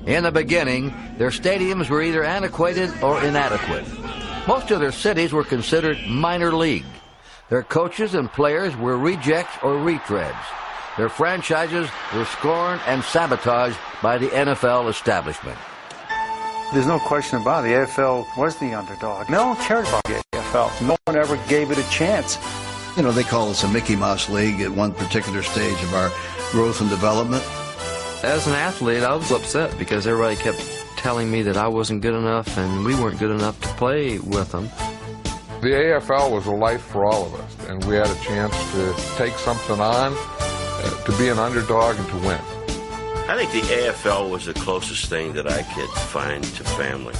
In the beginning, their stadiums were either antiquated or inadequate. Most of their cities were considered minor league. Their coaches and players were rejects or retreads. Their franchises were scorned and sabotaged by the NFL establishment. There's no question about it. The AFL was the underdog. No one cared about the AFL. No one ever gave it a chance. You know, they call us a Mickey Mouse League at one particular stage of our growth and development. As an athlete, I was upset because everybody kept telling me that I wasn't good enough and we weren't good enough to play with them. The AFL was a life for all of us, and we had a chance to take something on, to be an underdog and to win. I think the AFL was the closest thing that I could find to family.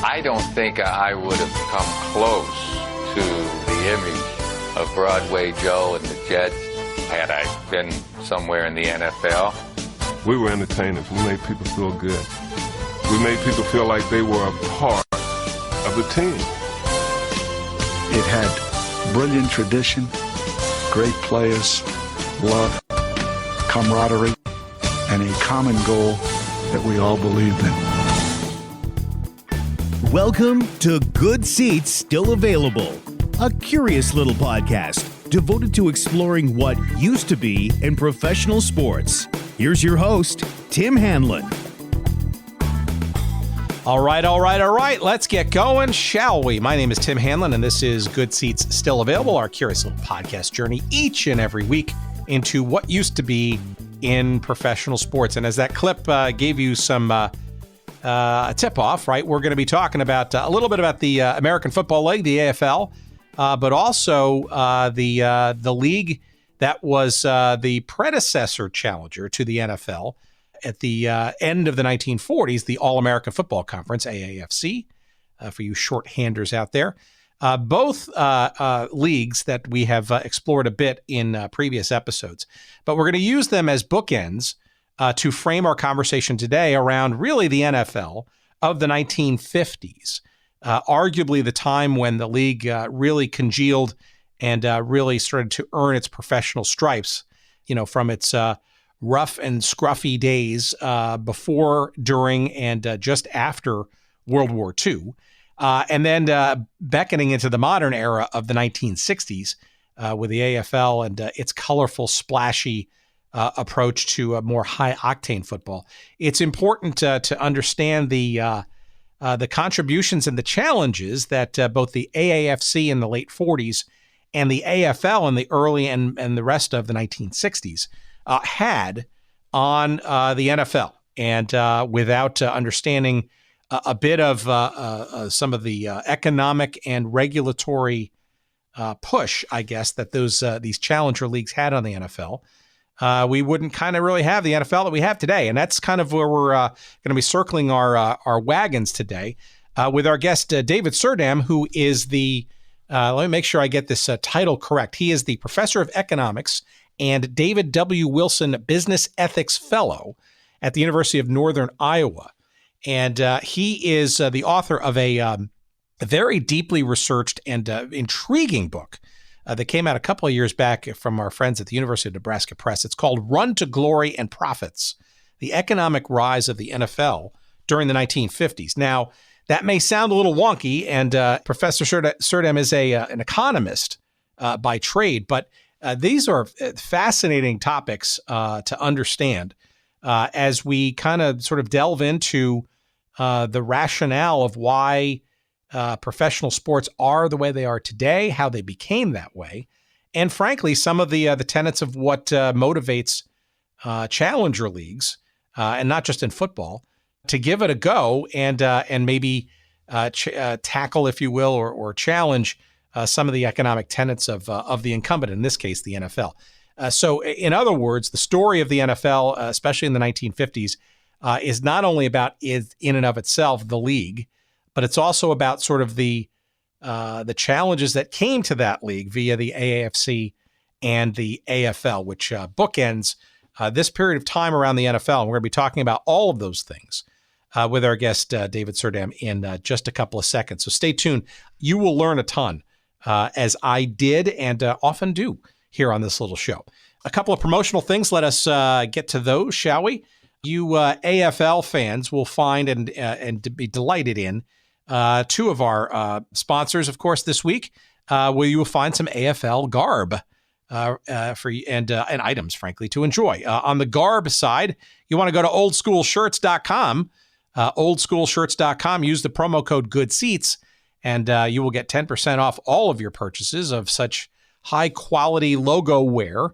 I don't think I would have come close to the image of Broadway Joe and the Jets had I been somewhere in the NFL. We were entertainers. We made people feel good. We made people feel like they were a part of the team. It had brilliant tradition, great players, love, camaraderie, and a common goal that we all believed in. Welcome to Good Seats Still Available, a curious little podcast devoted to exploring what used to be in professional sports. Here's your host, Tim Hanlon. All right. Let's get going, shall we? My name is Tim Hanlon, and this is Good Seats Still Available, our curious little podcast journey each and every week into what used to be in professional sports. And as that clip gave you some tip-off, right, we're going to be talking about a little bit about the American Football League, the AFL, but also the league that was the predecessor challenger to the NFL at the end of the 1940s, the All-American Football Conference, AAFC, for you shorthanders out there. Both leagues that we have explored a bit in previous episodes. But we're going to use them as bookends to frame our conversation today around really the NFL of the 1950s, arguably the time when the league really congealed and really started to earn its professional stripes, you know, from its rough and scruffy days before, during, and just after World War II. And then beckoning into the modern era of the 1960s with the AFL and its colorful, splashy approach to a more high-octane football. It's important to understand the contributions and the challenges that both the AAFC in the late 40s and the AFL in the early and the rest of the 1960s had on the NFL. And without understanding a bit of some of the economic and regulatory push, I guess, that these challenger leagues had on the NFL, we wouldn't kind of really have the NFL that we have today. And that's kind of where we're going to be circling our wagons today with our guest, David Surdam, who is the, let me make sure I get this title correct. He is the professor of economics and David W. Wilson Business Ethics Fellow at the University of Northern Iowa. And he is the author of a very deeply researched and intriguing book that came out a couple of years back from our friends at the University of Nebraska Press. It's called Run to Glory and Profits, The Economic Rise of the NFL During the 1950s. Now, that may sound a little wonky, and Professor Surdam is an economist by trade, but these are fascinating topics to understand as we kind of sort of delve into the rationale of why professional sports are the way they are today, how they became that way, and frankly, some of the tenets of what motivates challenger leagues, and not just in football, to give it a go and maybe tackle, if you will, or challenge some of the economic tenets of the incumbent, in this case, the NFL. So in other words, the story of the NFL, especially in the 1950s, is not only about in and of itself, the league, but it's also about sort of the challenges that came to that league via the AAFC and the AFL, which bookends this period of time around the NFL. And we're going to be talking about all of those things with our guest, David Surdam, in just a couple of seconds. So stay tuned. You will learn a ton, as I did and often do here on this little show. A couple of promotional things. Let us get to those, shall we? You AFL fans will find and be delighted in two of our sponsors, of course, this week, where you will find some AFL garb for and items, frankly, to enjoy. On the garb side, you want to go to oldschoolshirts.com. Oldschoolshirts.com. Use the promo code GoodSeats, and you will get 10% off all of your purchases of such high-quality logo wear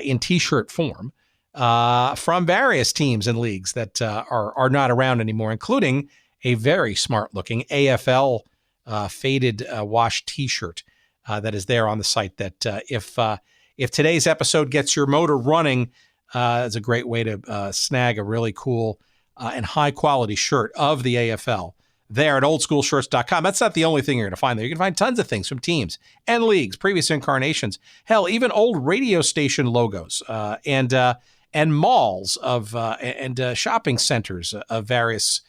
in T-shirt form from various teams and leagues that are not around anymore, including a very smart-looking AFL faded wash T-shirt that is there on the site. That if today's episode gets your motor running, it's a great way to snag a really cool and high-quality shirt of the AFL there at oldschoolshirts.com. That's not the only thing you're going to find there. You can find tons of things from teams and leagues, previous incarnations, hell, even old radio station logos and malls of and shopping centers of various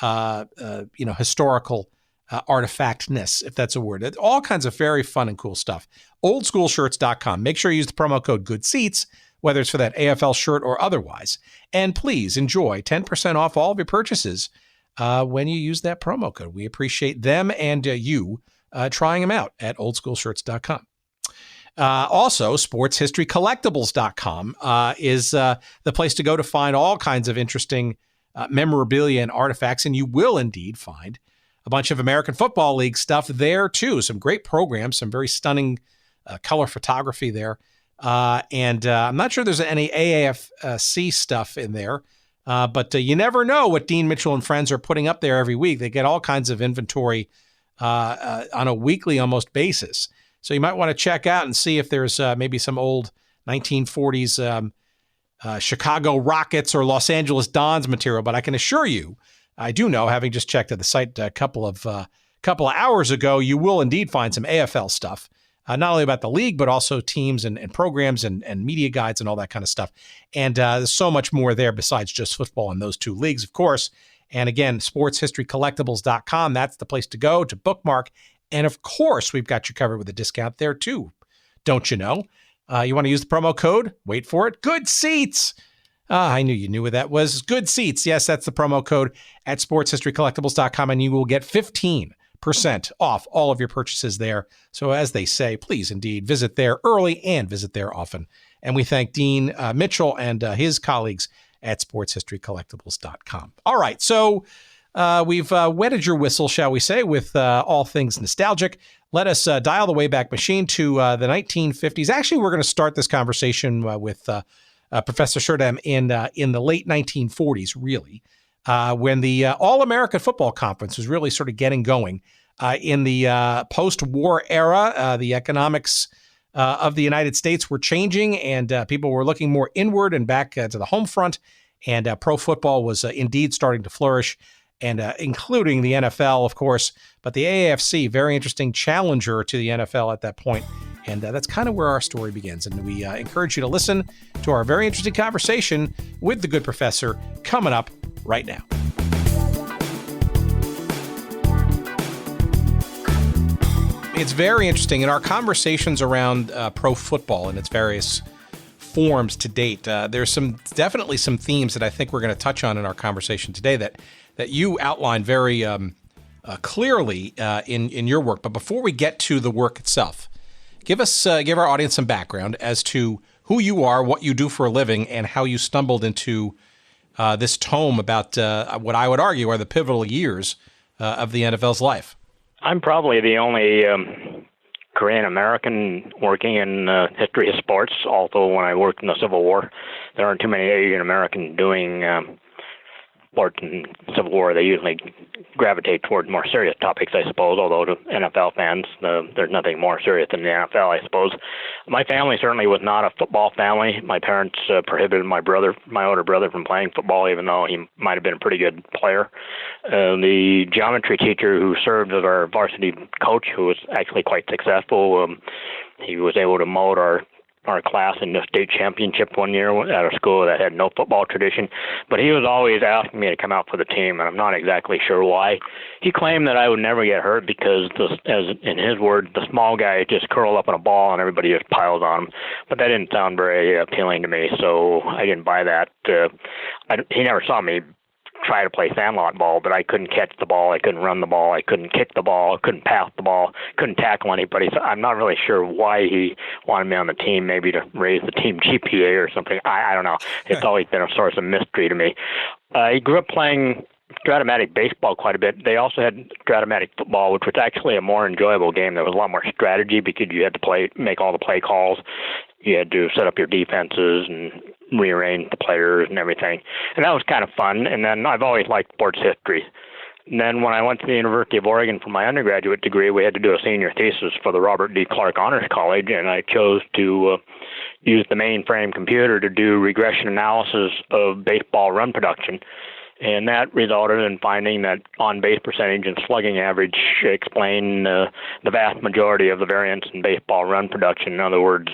historical artifactness, if that's a word. All kinds of very fun and cool stuff. Oldschoolshirts.com. Make sure you use the promo code GoodSeats, whether it's for that AFL shirt or otherwise. And please enjoy 10% off all of your purchases when you use that promo code. We appreciate them and you trying them out at oldschoolshirts.com. Also, sportshistorycollectibles.com is the place to go to find all kinds of interesting memorabilia and artifacts, and you will indeed find a bunch of American Football League stuff there too. Some great programs, some very stunning color photography there. And I'm not sure there's any AAFC stuff in there, but you never know what Dean Mitchell and friends are putting up there every week. They get all kinds of inventory on a weekly almost basis. So you might want to check out and see if there's maybe some old 1940s Chicago Rockets or Los Angeles Dons material. But I can assure you, I do know, having just checked at the site a couple of hours ago, you will indeed find some AFL stuff, not only about the league, but also teams and programs and media guides and all that kind of stuff. And there's so much more there besides just football in those two leagues, of course. And again, sportshistorycollectibles.com. That's the place to go to bookmark. And of course, we've got you covered with a discount there too. Don't you know? You want to use the promo code? Wait for it. Good Seats. I knew you knew what that was. Good Seats. Yes, that's the promo code at sportshistorycollectibles.com, and you will get 15% off all of your purchases there. So as they say, please indeed visit there early and visit there often. And we thank Dean Mitchell and his colleagues at sportshistorycollectibles.com. All right, so we've wetted your whistle, shall we say, with all things nostalgic. Let us dial the Wayback Machine to the 1950s. Actually, we're going to start this conversation with Professor Surdam in the late 1940s, really, when the All-American Football Conference was really sort of getting going. In the post-war era, the economics of the United States were changing, and people were looking more inward and back to the home front, and pro football was indeed starting to flourish, and including the NFL, of course, but the AAFC, very interesting challenger to the NFL at that point. And that's kind of where our story begins. And we encourage you to listen to our very interesting conversation with the good professor coming up right now. It's very interesting in our conversations around pro football and its various forms to date. There's definitely some themes that I think we're going to touch on in our conversation today that you outlined very clearly in your work. But before we get to the work itself, give our audience some background as to who you are, what you do for a living, and how you stumbled into this tome about what I would argue are the pivotal years of the NFL's life. I'm probably the only Korean American working in history of sports, although when I worked in the Civil War, there aren't too many Asian Americans doing sports in the Civil War. They usually gravitate toward more serious topics, I suppose, although to NFL fans, there's nothing more serious than the NFL, I suppose. My family certainly was not a football family. My parents prohibited my older brother, from playing football, even though he might have been a pretty good player. The geometry teacher who served as our varsity coach, who was actually quite successful, he was able to mold our our class in the state championship one year at a school that had no football tradition. But he was always asking me to come out for the team, and I'm not exactly sure why. He claimed that I would never get hurt because, as in his words, the small guy just curled up in a ball and everybody just piles on him. But that didn't sound very appealing to me, so I didn't buy that. He never saw me try to play sandlot ball, but I couldn't catch the ball, I couldn't run the ball, I couldn't kick the ball, couldn't pass the ball, couldn't tackle anybody. So I'm not really sure why he wanted me on the team, maybe to raise the team GPA or something. I don't know. It's always been a source of mystery to me. He grew up playing Stratomatic baseball quite a bit. They also had Stratomatic football, which was actually a more enjoyable game. There was a lot more strategy because you had to make all the play calls. You had to set up your defenses and rearrange the players and everything. And that was kind of fun. And then I've always liked sports history. And then when I went to the University of Oregon for my undergraduate degree, we had to do a senior thesis for the Robert D. Clark Honors College, and I chose to use the mainframe computer to do regression analysis of baseball run production. And that resulted in finding that on-base percentage and slugging average explain the vast majority of the variance in baseball run production. In other words,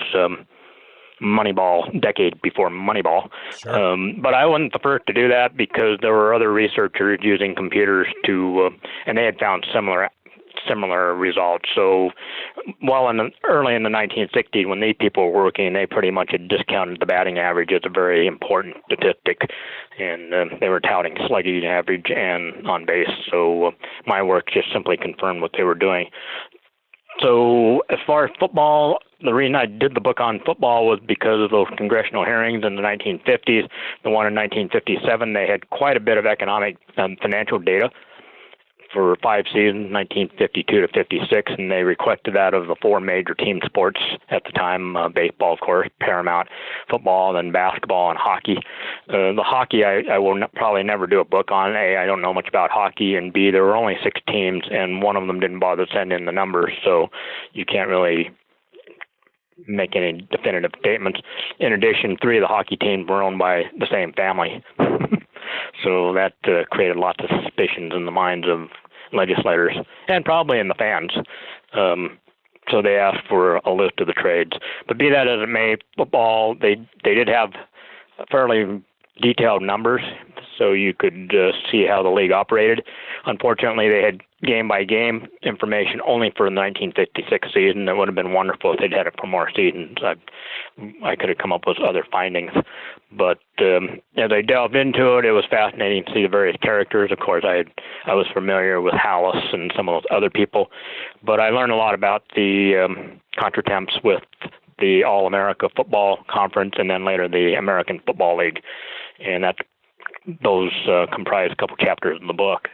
Moneyball, decade before Moneyball. Sure. But I wasn't the first to do that because there were other researchers using computers and they had found similar results. So, early in the 1960s, when these people were working, they pretty much had discounted the batting average as a very important statistic, and they were touting slugging average and on base. So my work just simply confirmed what they were doing. So as far as football, the reason I did the book on football was because of those congressional hearings in the 1950s. The one in 1957, they had quite a bit of economic and financial data for 5 seasons, 1952 to 56, and they requested that of the 4 major team sports at the time, baseball, of course, paramount, football, then basketball and hockey. The hockey I will probably never do a book on. A, I don't know much about hockey, and B, there were only 6 teams, and one of them didn't bother to send in the numbers, so you can't really make any definitive statements. In addition, 3 of the hockey teams were owned by the same family. So that created lots of suspicions in the minds of legislators and probably in the fans. So they asked for a list of the trades. But be that as it may, football, they did have fairly detailed numbers, so you could see how the league operated. Unfortunately, they had game-by-game information only for the 1956 season. It would have been wonderful if they'd had it for more seasons. I could have come up with other findings. But as I delved into it, it was fascinating to see the various characters. Of course, I was familiar with Hallis and some of those other people, but I learned a lot about the contretemps with the All-America Football Conference and then later the American Football League, and those comprise a couple chapters in the book.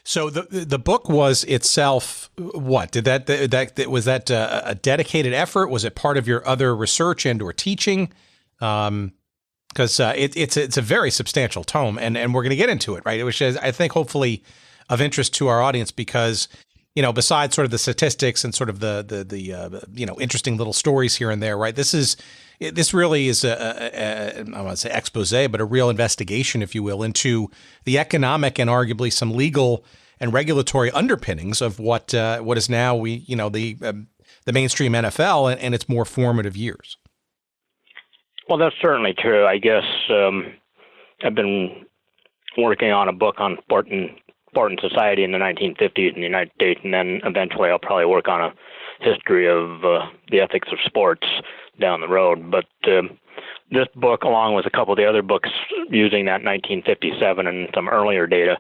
So the book was itself what? Was that a dedicated effort? Was it part of your other research and or teaching? Because it's a very substantial tome, and we're going to get into it, right? Which is, I think, hopefully of interest to our audience because, you know, besides sort of the statistics and sort of the interesting little stories here and there, right? This really is I don't want to say expose, but a real investigation, if you will, into the economic and arguably some legal and regulatory underpinnings of what is now the mainstream NFL and its more formative years. Well, that's certainly true. I guess I've been working on a book on sport and society in the 1950s in the United States, and then eventually I'll probably work on a history of the ethics of sports down the road. But this book, along with a couple of the other books using that 1957 and some earlier data,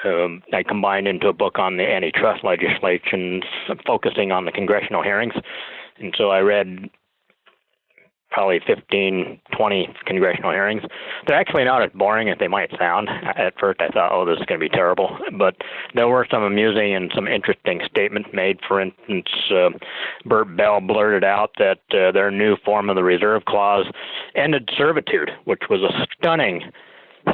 I combined into a book on the antitrust legislation, focusing on the congressional hearings. And so I read probably 15, 20 congressional hearings. They're actually not as boring as they might sound. At first I thought, this is going to be terrible. But there were some amusing and some interesting statements made. For instance, Burt Bell blurted out that their new form of the reserve clause ended servitude, which was a stunning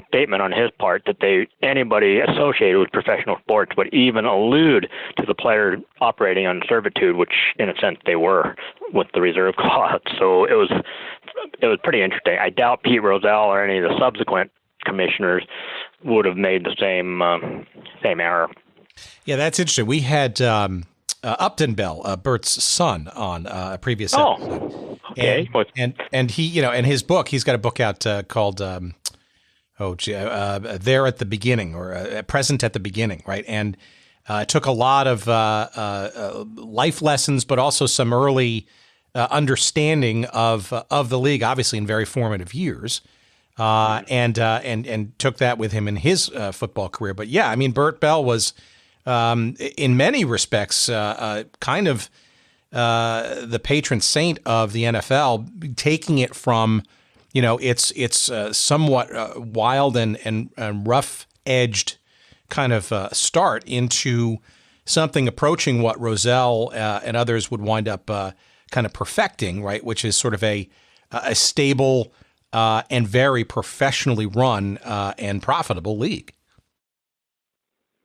statement on his part, that anybody associated with professional sports would even allude to the player operating on servitude, which in a sense they were with the reserve clause. So it was pretty interesting. I doubt Pete Rozelle or any of the subsequent commissioners would have made the same error. Yeah, that's interesting. We had Upton Bell, Bert's son, on a previous episode. Okay. And he, and his book, he's got a book out called There at the Beginning, or Present at the Beginning, right? And it took a lot of life lessons, but also some early understanding of the league, obviously in very formative years, and took that with him in his football career. But yeah, I mean, Bert Bell was in many respects kind of the patron saint of the NFL, taking it from its somewhat wild and rough edged kind of start into something approaching what Rozelle and others would wind up kind of perfecting, right? Which is sort of a stable and very professionally run and profitable league.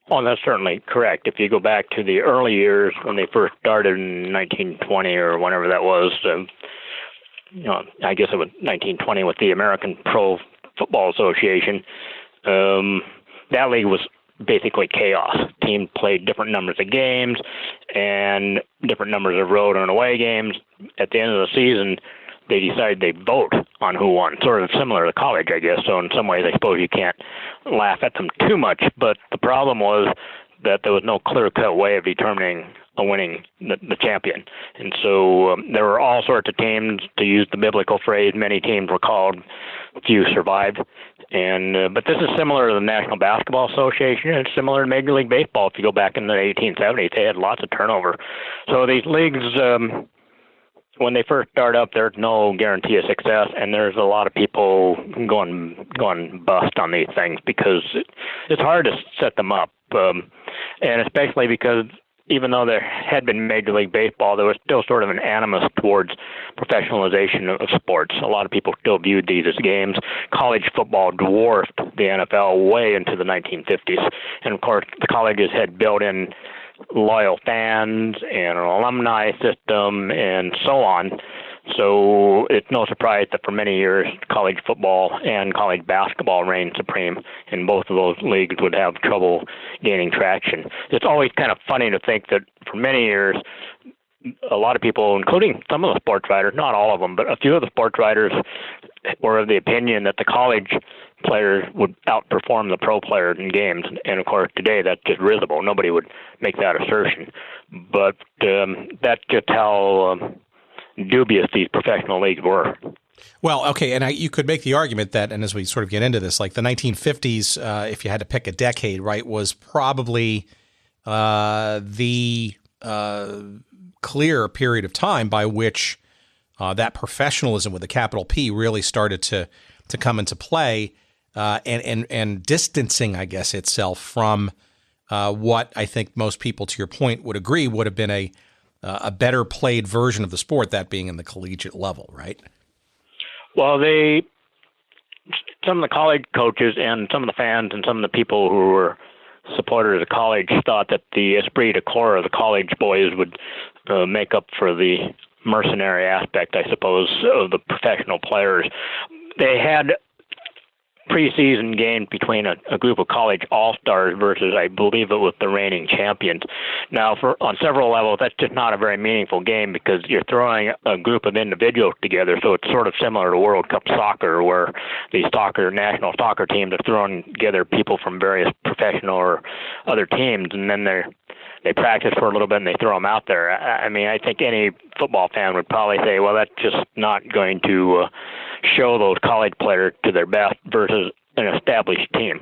Oh, that's certainly correct. If you go back to the early years when they first started in 1920 or whenever that was, I guess it was 1920 with the American Pro Football Association, that league was basically chaos. Teams played different numbers of games and different numbers of road and away games. At the end of the season, they decided they'd vote on who won, sort of similar to college, I guess. So in some ways, I suppose you can't laugh at them too much. But the problem was that there was no clear-cut way of determining the champion. And so there were all sorts of teams, to use the biblical phrase, many teams were called, few survived. And but this is similar to the National Basketball Association, and it's similar to Major League Baseball. If you go back in the 1870s, they had lots of turnover. So these leagues, when they first start up, there's no guarantee of success, and there's a lot of people going bust on these things because it's hard to set them up, and especially because even though there had been Major League Baseball, there was still sort of an animus towards professionalization of sports. A lot of people still viewed these as games. College football dwarfed the NFL way into the 1950s. And, of course, the colleges had built in loyal fans and an alumni system and so on. So it's no surprise that for many years college football and college basketball reigned supreme, and both of those leagues would have trouble gaining traction. It's always kind of funny to think that for many years a lot of people, including some of the sports writers, not all of them, but a few of the sports writers were of the opinion that the college players would outperform the pro players in games. And of course, today that's just risible. Nobody would make that assertion. But that's just how dubious these professional leagues were. Well, okay, and you could make the argument that, and as we sort of get into this, like the 1950s, if you had to pick a decade, right, was probably the clear period of time by which that professionalism with a capital P really started to come into play, and distancing, I guess, itself from what I think most people, to your point, would agree would have been a better played version of the sport, that being in the collegiate level, right? Well, some of the college coaches and some of the fans and some of the people who were supporters of college thought that the esprit de corps of the college boys would make up for the mercenary aspect, I suppose, of the professional players. They had preseason games between a group of college all-stars versus, I believe it was the reigning champions. Now, on several levels, that's just not a very meaningful game because you're throwing a group of individuals together, so it's sort of similar to World Cup soccer where the national soccer teams are throwing together people from various professional or other teams, and then they practice for a little bit and they throw them out there. I mean, I think any football fan would probably say, well, that's just not going to show those college players to their best versus an established team.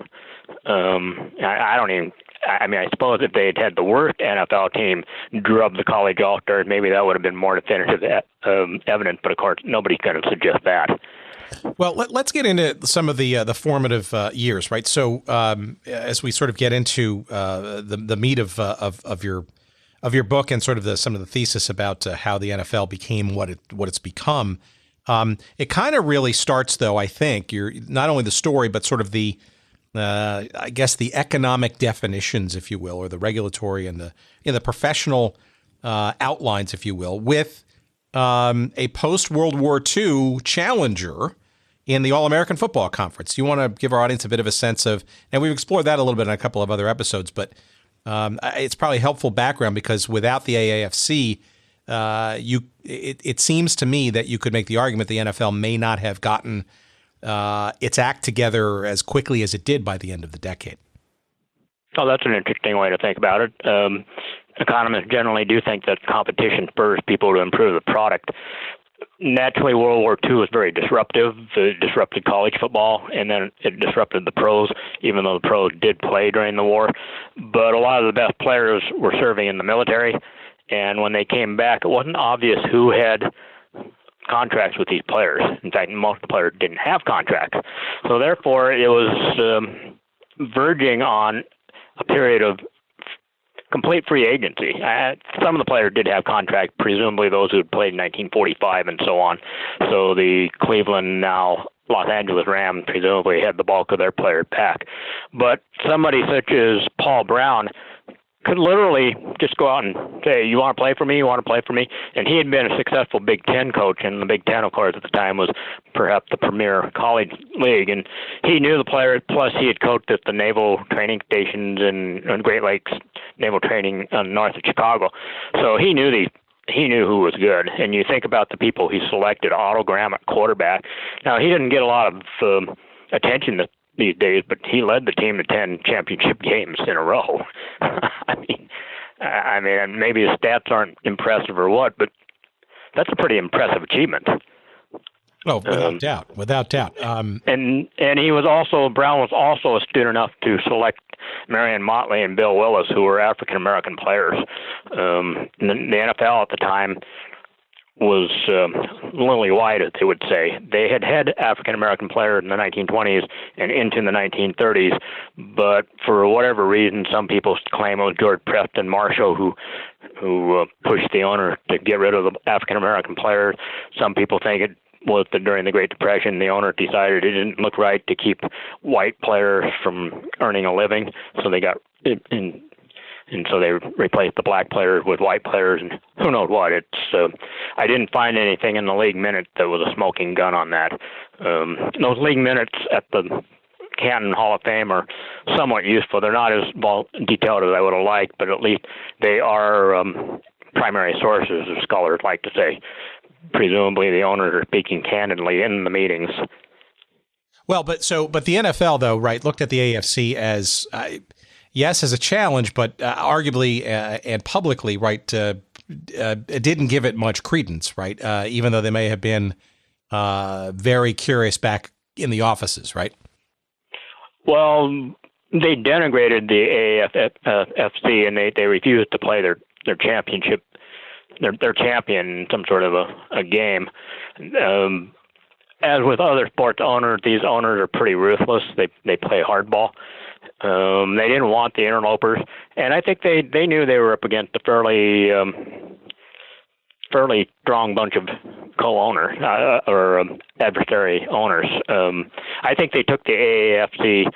I suppose if they had the worst NFL team drub the college all-stars, maybe that would have been more definitive evidence, but of course, nobody's going to suggest that. Well, let's get into some of the formative years, right? So as we sort of get into the meat of your book and sort of some of the thesis about how the NFL became what it's become, it kind of really starts, though, I think, you're not only the story, but sort of the I guess the economic definitions, if you will, or the regulatory and the professional outlines, if you will, with a post-World War II challenger in the All-American Football Conference. You want to give our audience a bit of a sense of, and we've explored that a little bit in a couple of other episodes, but it's probably helpful background because without the AAFC, it seems to me that you could make the argument the NFL may not have gotten its act together as quickly as it did by the end of the decade. Oh, that's an interesting way to think about it. Economists generally do think that competition spurs people to improve the product. Naturally, World War II was very disruptive. It disrupted college football, and then it disrupted the pros, even though the pros did play during the war. But a lot of the best players were serving in the military, and when they came back, it wasn't obvious who had contracts with these players. In fact, most of the players didn't have contracts. So therefore, it was verging on a period of complete free agency. Some of the players did have contracts, presumably those who had played in 1945 and so on. So the Cleveland, now Los Angeles Rams, presumably had the bulk of their players back. But somebody such as Paul Brown could literally just go out and say, you want to play for me? You want to play for me? And he had been a successful Big Ten coach, and the Big Ten, of course, at the time was perhaps the premier college league. And he knew the players, plus he had coached at the naval training stations in Great Lakes Naval Training north of Chicago. So he knew who was good. And you think about the people he selected, Otto Graham at quarterback. Now, he didn't get a lot of attention these days, but he led the team to 10 championship games in a row. I mean, maybe his stats aren't impressive or what, but that's a pretty impressive achievement. Oh, without doubt. And he was also, Brown was also astute enough to select Marion Motley and Bill Willis, who were African American players. The NFL at the time was lily white, as they would say. They had African American players in the 1920s and into the 1930s, but for whatever reason, some people claim it was George Preston Marshall who pushed the owner to get rid of the African American players. Some people think it was that during the Great Depression, the owner decided it didn't look right to keep white players from earning a living, so they got and so they replaced the black players with white players, and who knows what. I didn't find anything in the league minutes that was a smoking gun on that. Those league minutes at the Canton Hall of Fame are somewhat useful. They're not as detailed as I would have liked, but at least they are primary sources, as scholars like to say. Presumably the owners are speaking candidly in the meetings. Well, but the NFL, though, right, looked at the AAFC as yes, as a challenge, but arguably and publicly, right, didn't give it much credence, right, even though they may have been very curious back in the offices, right? Well, they denigrated the AAFC, and they refused to play their championship, their champion in some sort of a game. As with other sports owners, these owners are pretty ruthless. They play hardball. They didn't want the interlopers, and I think they knew they were up against a fairly strong bunch of co-owners or adversary owners. I think they took the AAFC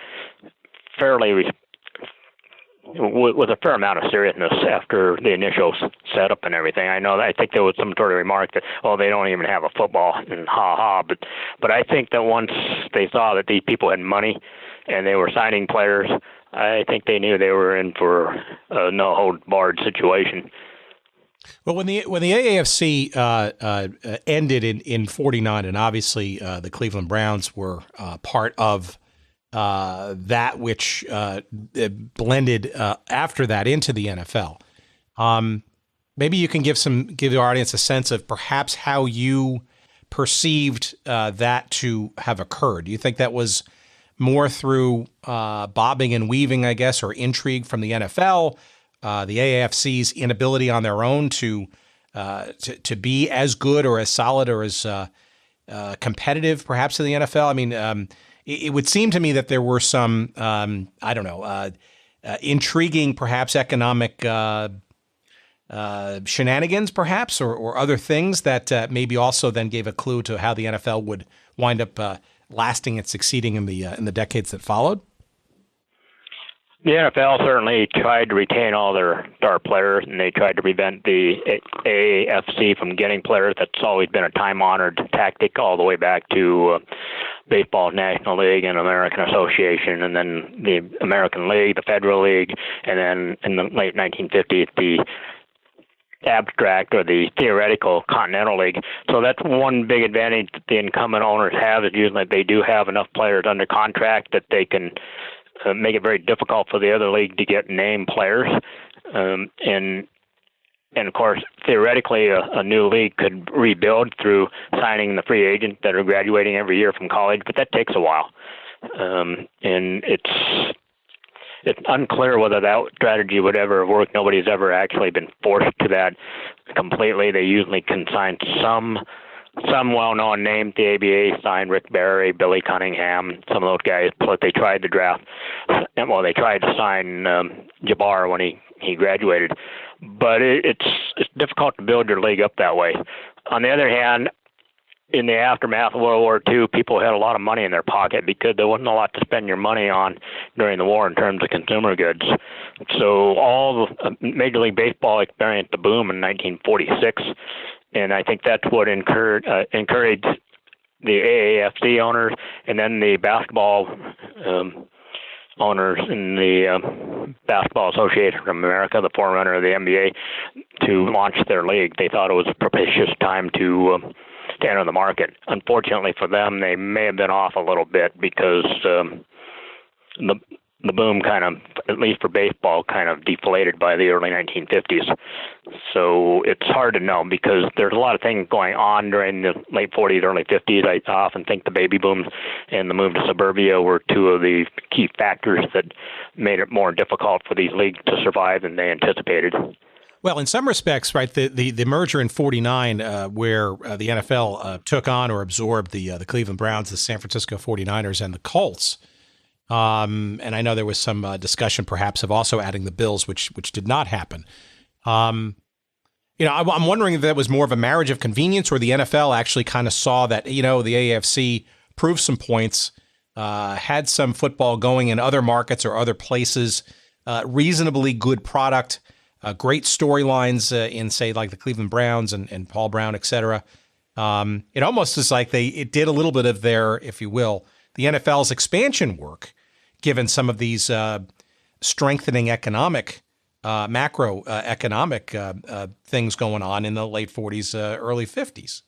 with a fair amount of seriousness after the initial setup and everything. I think there was some sort of remark that, they don't even have a football, and but I think that once they saw that these people had money and they were signing players, I think they knew they were in for a no-hold-barred situation. Well, when the AAFC ended in 49, and obviously the Cleveland Browns were part of that which blended after that into the NFL. Maybe you can give the audience a sense of perhaps how you perceived that to have occurred. Do you think that was more through bobbing and weaving, I guess, or intrigue from the NFL, the AAFC's inability on their own to be as good or as solid or as competitive, perhaps, in the NFL? I mean, it would seem to me that there were some, intriguing, perhaps economic shenanigans, perhaps, or other things that maybe also then gave a clue to how the NFL would wind up lasting and succeeding in the decades that followed. The NFL certainly tried to retain all their star players, and they tried to prevent the AAFC from getting players. That's always been a time-honored tactic all the way back to Baseball's National League and American Association, and then the American League, the Federal League, and then in the late 1950s, the abstract or the theoretical Continental League. So that's one big advantage that the incumbent owners have, is usually they do have enough players under contract that they can make it very difficult for the other league to get named players. And of course, theoretically, a new league could rebuild through signing the free agents that are graduating every year from college, but that takes a while. And it's unclear whether that strategy would ever work. Nobody's ever actually been forced to that completely. They usually can sign some well-known name. The ABA signed Rick Barry, Billy Cunningham, some of those guys. Plus, they tried to draft. Well, they tried to sign Jabbar when he graduated. But it's difficult to build your league up that way. On the other hand, in the aftermath of World War II, people had a lot of money in their pocket because there wasn't a lot to spend your money on during the war in terms of consumer goods. So all the Major League Baseball experienced a boom in 1946, and I think that's what encouraged the AAFC owners and then the basketball owners in the Basketball Association of America, the forerunner of the NBA, to launch their league. They thought it was a propitious time to enter the market. Unfortunately for them, they may have been off a little bit because the boom kind of, at least for baseball, kind of deflated by the early 1950s. So it's hard to know because there's a lot of things going on during the late 40s, early 50s. I often think the baby booms and the move to suburbia were two of the key factors that made it more difficult for these leagues to survive than they anticipated. Well, in some respects, right, the merger in '49, where the NFL took on or absorbed the Cleveland Browns, the San Francisco 49ers, and the Colts. And I know there was some discussion perhaps of also adding the Bills, which did not happen. I'm wondering if that was more of a marriage of convenience, or the NFL actually kind of saw that, the AAFC proved some points, had some football going in other markets or other places, reasonably good product, great storylines in, say, like the Cleveland Browns and Paul Brown, et cetera. It almost is like it did a little bit of their, if you will, the NFL's expansion work, given some of these strengthening macroeconomic things going on in the late 40s, early 50s?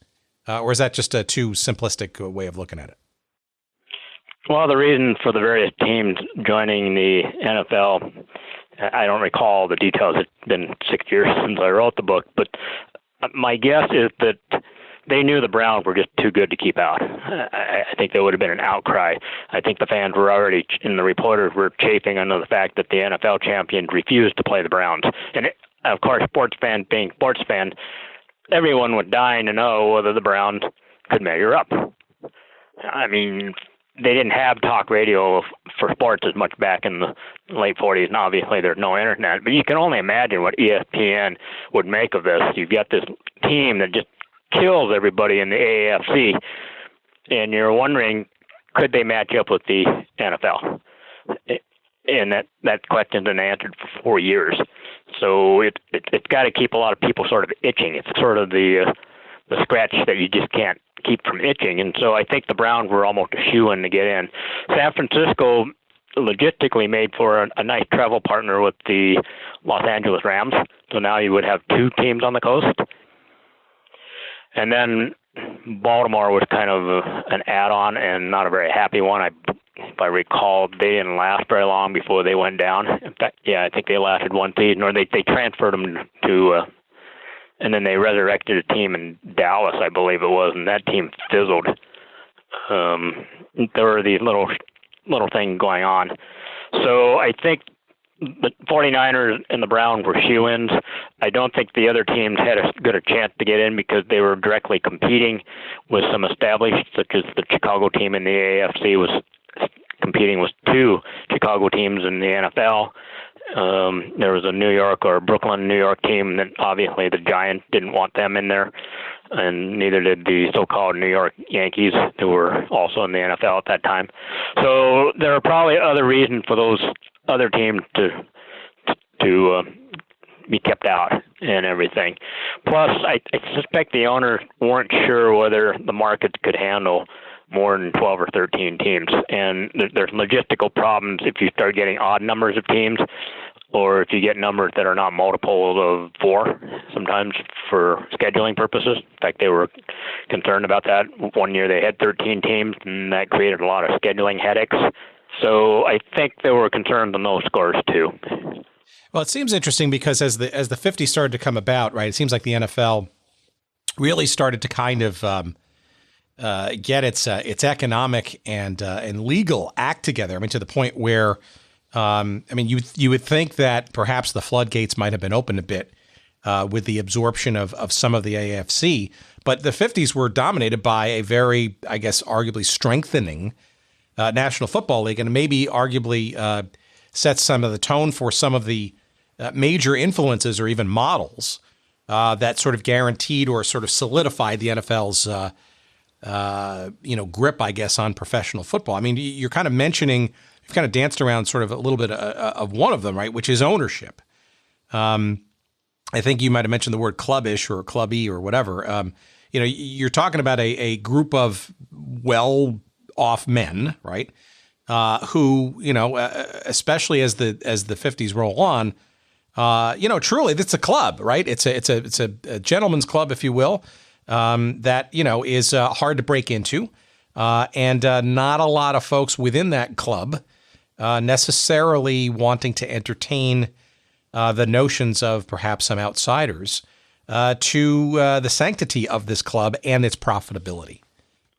Or is that just a too simplistic way of looking at it? Well, the reason for the various teams joining the NFL, I don't recall the details. It's been 6 years since I wrote the book, but my guess is that they knew the Browns were just too good to keep out. I think there would have been an outcry. I think the fans were already, and the reporters were chafing under the fact that the NFL champions refused to play the Browns. And of course, sports fans being sports fans, everyone was dying to know whether the Browns could measure up. I mean, they didn't have talk radio for sports as much back in the late 40s, and obviously there's no internet. But you can only imagine what ESPN would make of this. You've got this team that just kills everybody in the AAFC, and you're wondering, could they match up with the NFL? And that question's been answered for 4 years. So it's got to keep a lot of people sort of itching. It's sort of the scratch that you just can't keep from itching. And so I think the Browns were almost a shoo-in to get in. San Francisco logistically made for a nice travel partner with the Los Angeles Rams. So now you would have two teams on the coast. And then Baltimore was kind of an add-on and not a very happy one. If I recall, they didn't last very long before they went down. In fact, I think they lasted one season, or they transferred them to, and then they resurrected a team in Dallas, I believe it was, and that team fizzled. There were these little things going on. So I think the 49ers and the Browns were shoo-ins. I don't think the other teams had as good a chance to get in because they were directly competing with some established, such as the Chicago team in the AAFC was competing with two Chicago teams in the NFL. There was a New York or Brooklyn, New York team that obviously the Giants didn't want them in there, and neither did the so-called New York Yankees, who were also in the NFL at that time. So there are probably other reasons for those other teams to be kept out and everything. Plus, I suspect the owners weren't sure whether the market could handle more than 12 or 13 teams. And there's logistical problems if you start getting odd numbers of teams. or if you get numbers that are not multiples of 4, sometimes for scheduling purposes. In fact, they were concerned about that. One year they had 13 teams, and that created a lot of scheduling headaches. So I think there were concerns on those scores too. Well, it seems interesting because as the 50s started to come about, right, it seems like the NFL really started to kind of get its economic and legal act together. I mean, to the point where, you would think that perhaps the floodgates might have been opened a bit with the absorption of some of the AAFC, but the 50s were dominated by a very, I guess, arguably strengthening National Football League, and maybe arguably sets some of the tone for some of the major influences or even models that sort of guaranteed or sort of solidified the NFL's grip, I guess, on professional football. I mean, you're kind of mentioning, you've kind of danced around sort of a little bit of one of them, right, which is ownership. I think you might have mentioned the word clubbish or clubby or whatever. You're talking about a group of well-off men, right, who, especially as the 50s roll on, truly, it's a club, right? It's a gentleman's club, if you will, that, is hard to break into. And not a lot of folks within that club necessarily wanting to entertain the notions of perhaps some outsiders to the sanctity of this club and its profitability.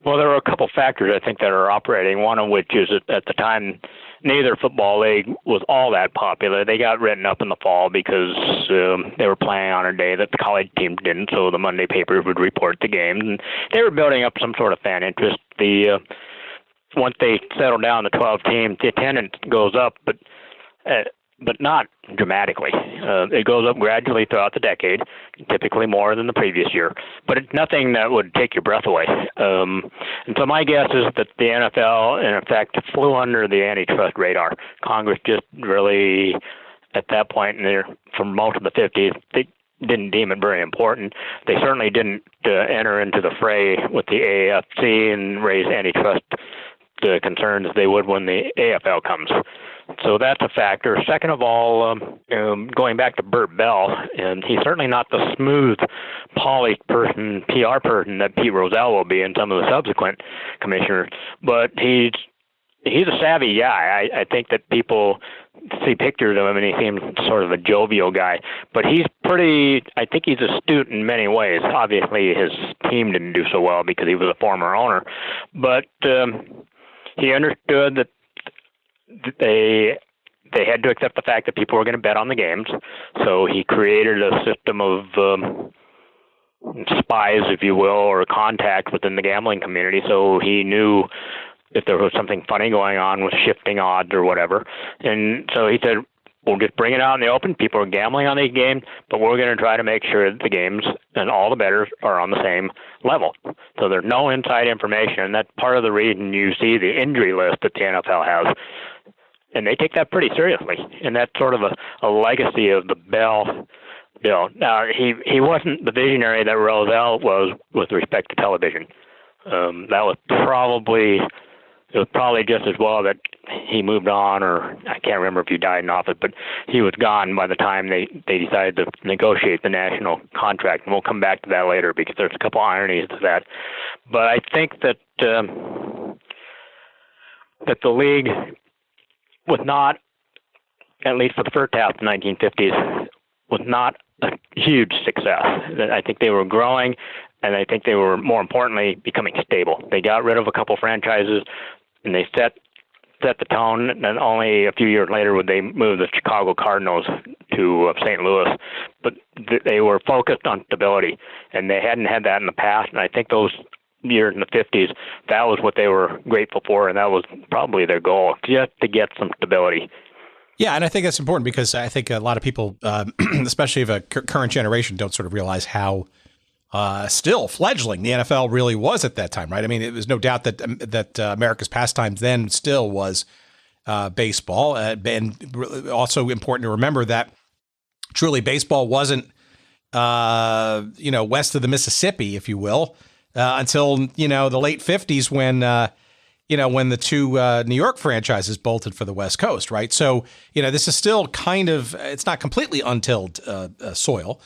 Well, there are a couple factors, I think, that are operating, one of which is at the time neither football league was all that popular. They got written up in the fall because they were playing on a day that the college teams didn't, so the Monday papers would report the games. And they were building up some sort of fan interest. Once they settle down the 12 teams, the attendance goes up, but not dramatically. It goes up gradually throughout the decade, typically more than the previous year. But it's nothing that would take your breath away. And so my guess is that the NFL, in effect, flew under the antitrust radar. Congress just really, at that point, for most of the 50s, they didn't deem it very important. They certainly didn't enter into the fray with the AAFC and raise antitrust concerns as they would when the AFL comes. So that's a factor. Second of all, going back to Burt Bell, and he's certainly not the smooth, polished person, PR person that Pete Rozelle will be and some of the subsequent commissioners, but he's a savvy guy. I think that people see pictures of him and he seems sort of a jovial guy, but I think he's astute in many ways. Obviously his team didn't do so well because he was a former owner, but he understood that they had to accept the fact that people were going to bet on the games. So he created a system of spies, if you will, or contacts within the gambling community. So he knew if there was something funny going on with shifting odds or whatever. And so he said, we'll just bring it out in the open. People are gambling on these games, but we're going to try to make sure that the games and all the bettors are on the same level. So there's no inside information. And that's part of the reason you see the injury list that the NFL has. And they take that pretty seriously. And that's sort of a legacy of the Bell bill. Now, he wasn't the visionary that Rozelle was with respect to television. That was probably just as well that he moved on, or I can't remember if he died in office, but he was gone by the time they decided to negotiate the national contract. And we'll come back to that later because there's a couple ironies to that. But I think that that the league was not, at least for the first half of the 1950s, was not a huge success. I think they were growing, and I think they were, more importantly, becoming stable. They got rid of a couple franchises, and they set the tone, and only a few years later would they move the Chicago Cardinals to St. Louis. But they were focused on stability, and they hadn't had that in the past, and I think those years in the 50s, that was what they were grateful for, and that was probably their goal, just to get some stability. Yeah, and I think that's important because I think a lot of people, especially of a current generation, don't sort of realize how still fledgling the NFL really was at that time, right? I mean, it was no doubt that America's pastimes then still was baseball, and also important to remember that truly baseball wasn't, west of the Mississippi, if you will, until the late 50s when when the two New York franchises bolted for the West Coast, right? So, this is still kind of, it's not completely untilled soil,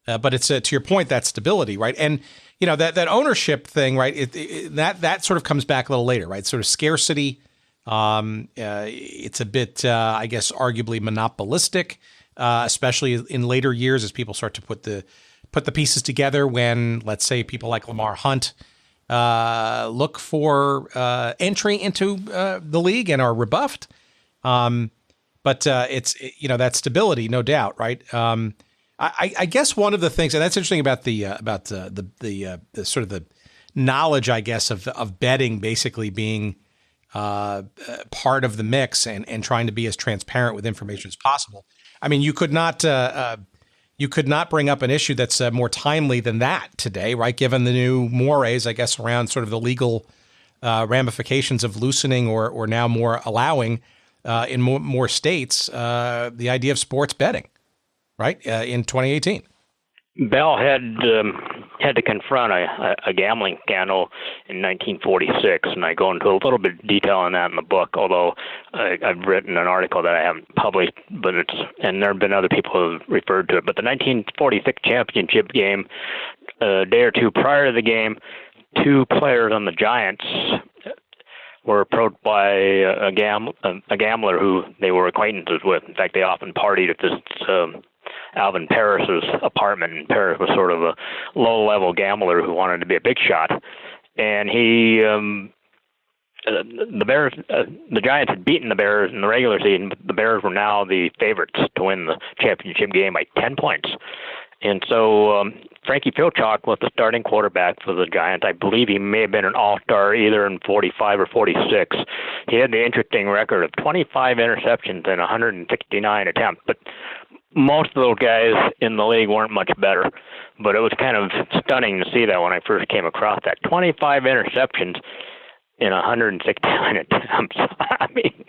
but it's, to your point, that stability, right? And, that ownership thing, right? That sort of comes back a little later, right? Sort of scarcity. It's a bit, I guess, arguably monopolistic, especially in later years as people start to put the pieces together when, let's say, people like Lamar Hunt look for entry into the league and are rebuffed. But it's that stability, no doubt, right? I guess one of the things, and that's interesting about the sort of the knowledge, I guess, of betting basically being part of the mix and trying to be as transparent with information as possible. I mean, you could not bring up an issue that's more timely than that today, right? Given the new mores, I guess, around sort of the legal ramifications of loosening or now more allowing in more states the idea of sports betting, right? In 2018, Bell had to confront a gambling scandal in 1946, and I go into a little bit of detail on that in the book, although I've written an article that I haven't published, and there have been other people who have referred to it. But the 1946 championship game, a day or two prior to the game, two players on the Giants were approached by a gambler who they were acquaintances with. In fact, they often partied at this Alvin Paris's apartment, and Paris was sort of a low-level gambler who wanted to be a big shot. And the Giants had beaten the Bears in the regular season, but the Bears were now the favorites to win the championship game by 10 points. And so Frankie Filchock was the starting quarterback for the Giants. I believe he may have been an all-star either in 45 or 46. He had the interesting record of 25 interceptions and 169 attempts, but most of those guys in the league weren't much better. But it was kind of stunning to see that when I first came across that. 25 interceptions in 169 attempts. I mean,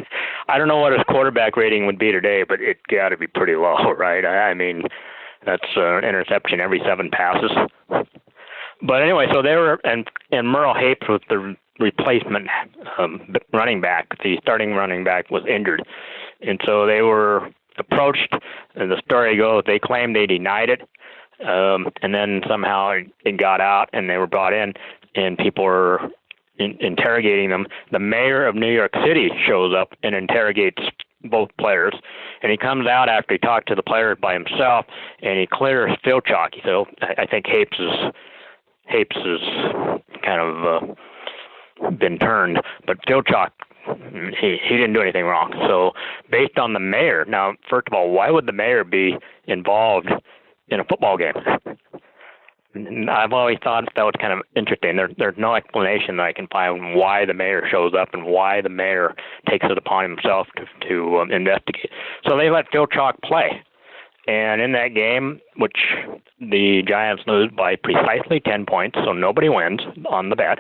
I don't know what his quarterback rating would be today, but it got to be pretty low, right? I mean, that's an interception every 7 passes. But anyway, so they were, and Merle Hapes was the replacement running back. The starting running back was injured. And so they were approached, and the story goes, they claimed they denied it, and then somehow it got out, and they were brought in, and people were interrogating them. The mayor of New York City shows up and interrogates both players, and he comes out after he talked to the players by himself, and he clears Filchock. So I think Hapes is kind of been turned, but Filchock, he didn't do anything wrong. So based on the mayor, now, first of all, why would the mayor be involved in a football game? I've always thought that was kind of interesting. There's no explanation that I can find why the mayor shows up and why the mayor takes it upon himself to investigate. So they let Filchock play. And in that game, which the Giants lose by precisely 10 points, so nobody wins on the bet,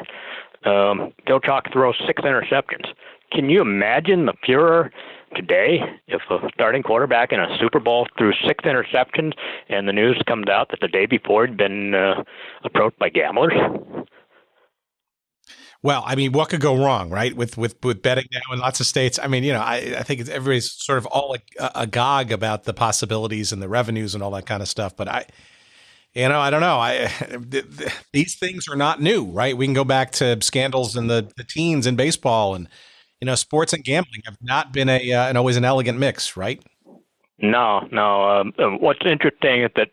Filchock throws 6 interceptions. Can you imagine the furor today if a starting quarterback in a Super Bowl threw 6 interceptions and the news comes out that the day before he'd been approached by gamblers? Well, I mean, what could go wrong, right? With betting now in lots of states. I mean, I think everybody's sort of all agog about the possibilities and the revenues and all that kind of stuff. But I don't know. These things are not new, right? We can go back to scandals in the teens in baseball, and sports and gambling have not been always an elegant mix, right? No. What's interesting is that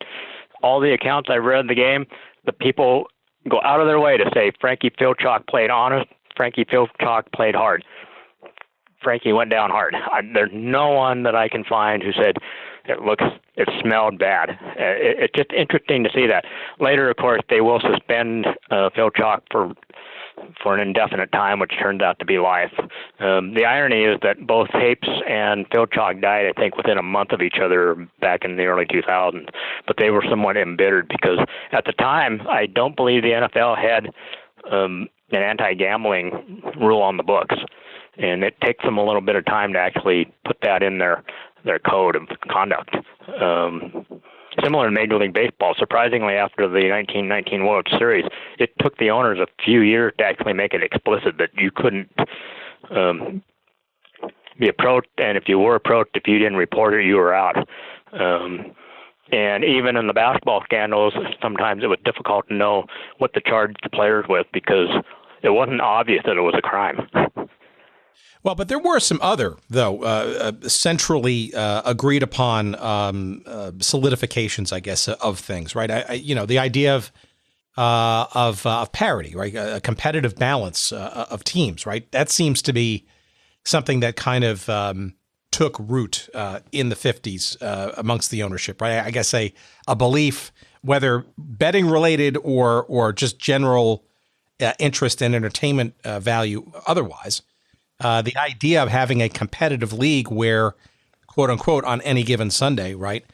all the accounts I read of the game, the people go out of their way to say Frankie Filchock played honest, Frankie Filchock played hard. Frankie went down hard. There's no one that I can find who said it smelled bad. It's just interesting to see that. Later, of course, they will suspend Filchock for an indefinite time, which turns out to be life. The irony is that both Hapes and Filchock died, I think, within a month of each other back in the early 2000s. But they were somewhat embittered because at the time, I don't believe the NFL had an anti-gambling rule on the books. And it takes them a little bit of time to actually put that in their code of conduct. similar to Major League Baseball. Surprisingly, after the 1919 World Series, it took the owners a few years to actually make it explicit that you couldn't be approached, and if you were approached, if you didn't report it, you were out. And even in the basketball scandals, sometimes it was difficult to know what to charge the players with because it wasn't obvious that it was a crime. Well, but there were some other, though, centrally agreed upon solidifications, I guess, of things, right? The idea of parity, right? A competitive balance of teams, right? That seems to be something that kind of took root in the 50s amongst the ownership, right? I guess a belief, whether betting related or just general interest and entertainment value otherwise, the idea of having a competitive league where, quote unquote, on any given Sunday, right?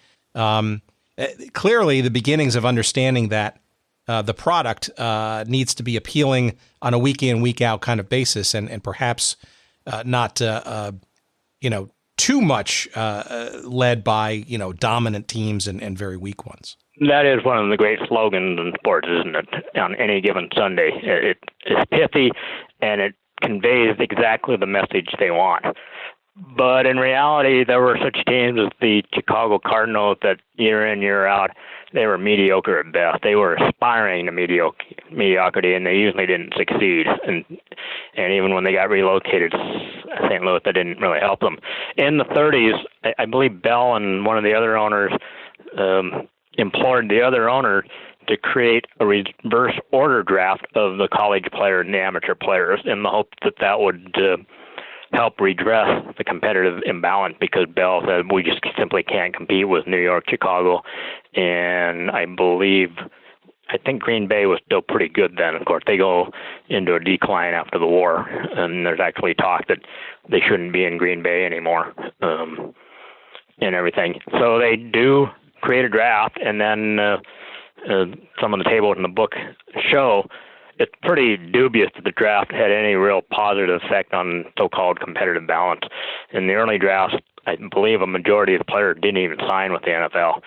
Clearly the beginnings of understanding that the product needs to be appealing on a week in, week out kind of basis and perhaps not, too much led by, dominant teams and very weak ones. That is one of the great slogans in sports, isn't it? On any given Sunday. It's pithy, and it conveys exactly the message they want. But in reality, there were such teams as the Chicago Cardinals that year in, year out, they were mediocre at best. They were aspiring to mediocrity, and they usually didn't succeed. And even when they got relocated to St. Louis, that didn't really help them. In the 30s, I believe Bell and one of the other owners implored the other owner to create a reverse order draft of the college players and the amateur players in the hope that that would help redress the competitive imbalance, because Bell said we just simply can't compete with New York, Chicago, and I think Green Bay was still pretty good then. Of course, they go into a decline after the war, and there's actually talk that they shouldn't be in Green Bay anymore and everything. So they do create a draft, and then some of the tables in the book show it's pretty dubious that the draft had any real positive effect on so-called competitive balance. In the early drafts, I believe a majority of the players didn't even sign with the NFL.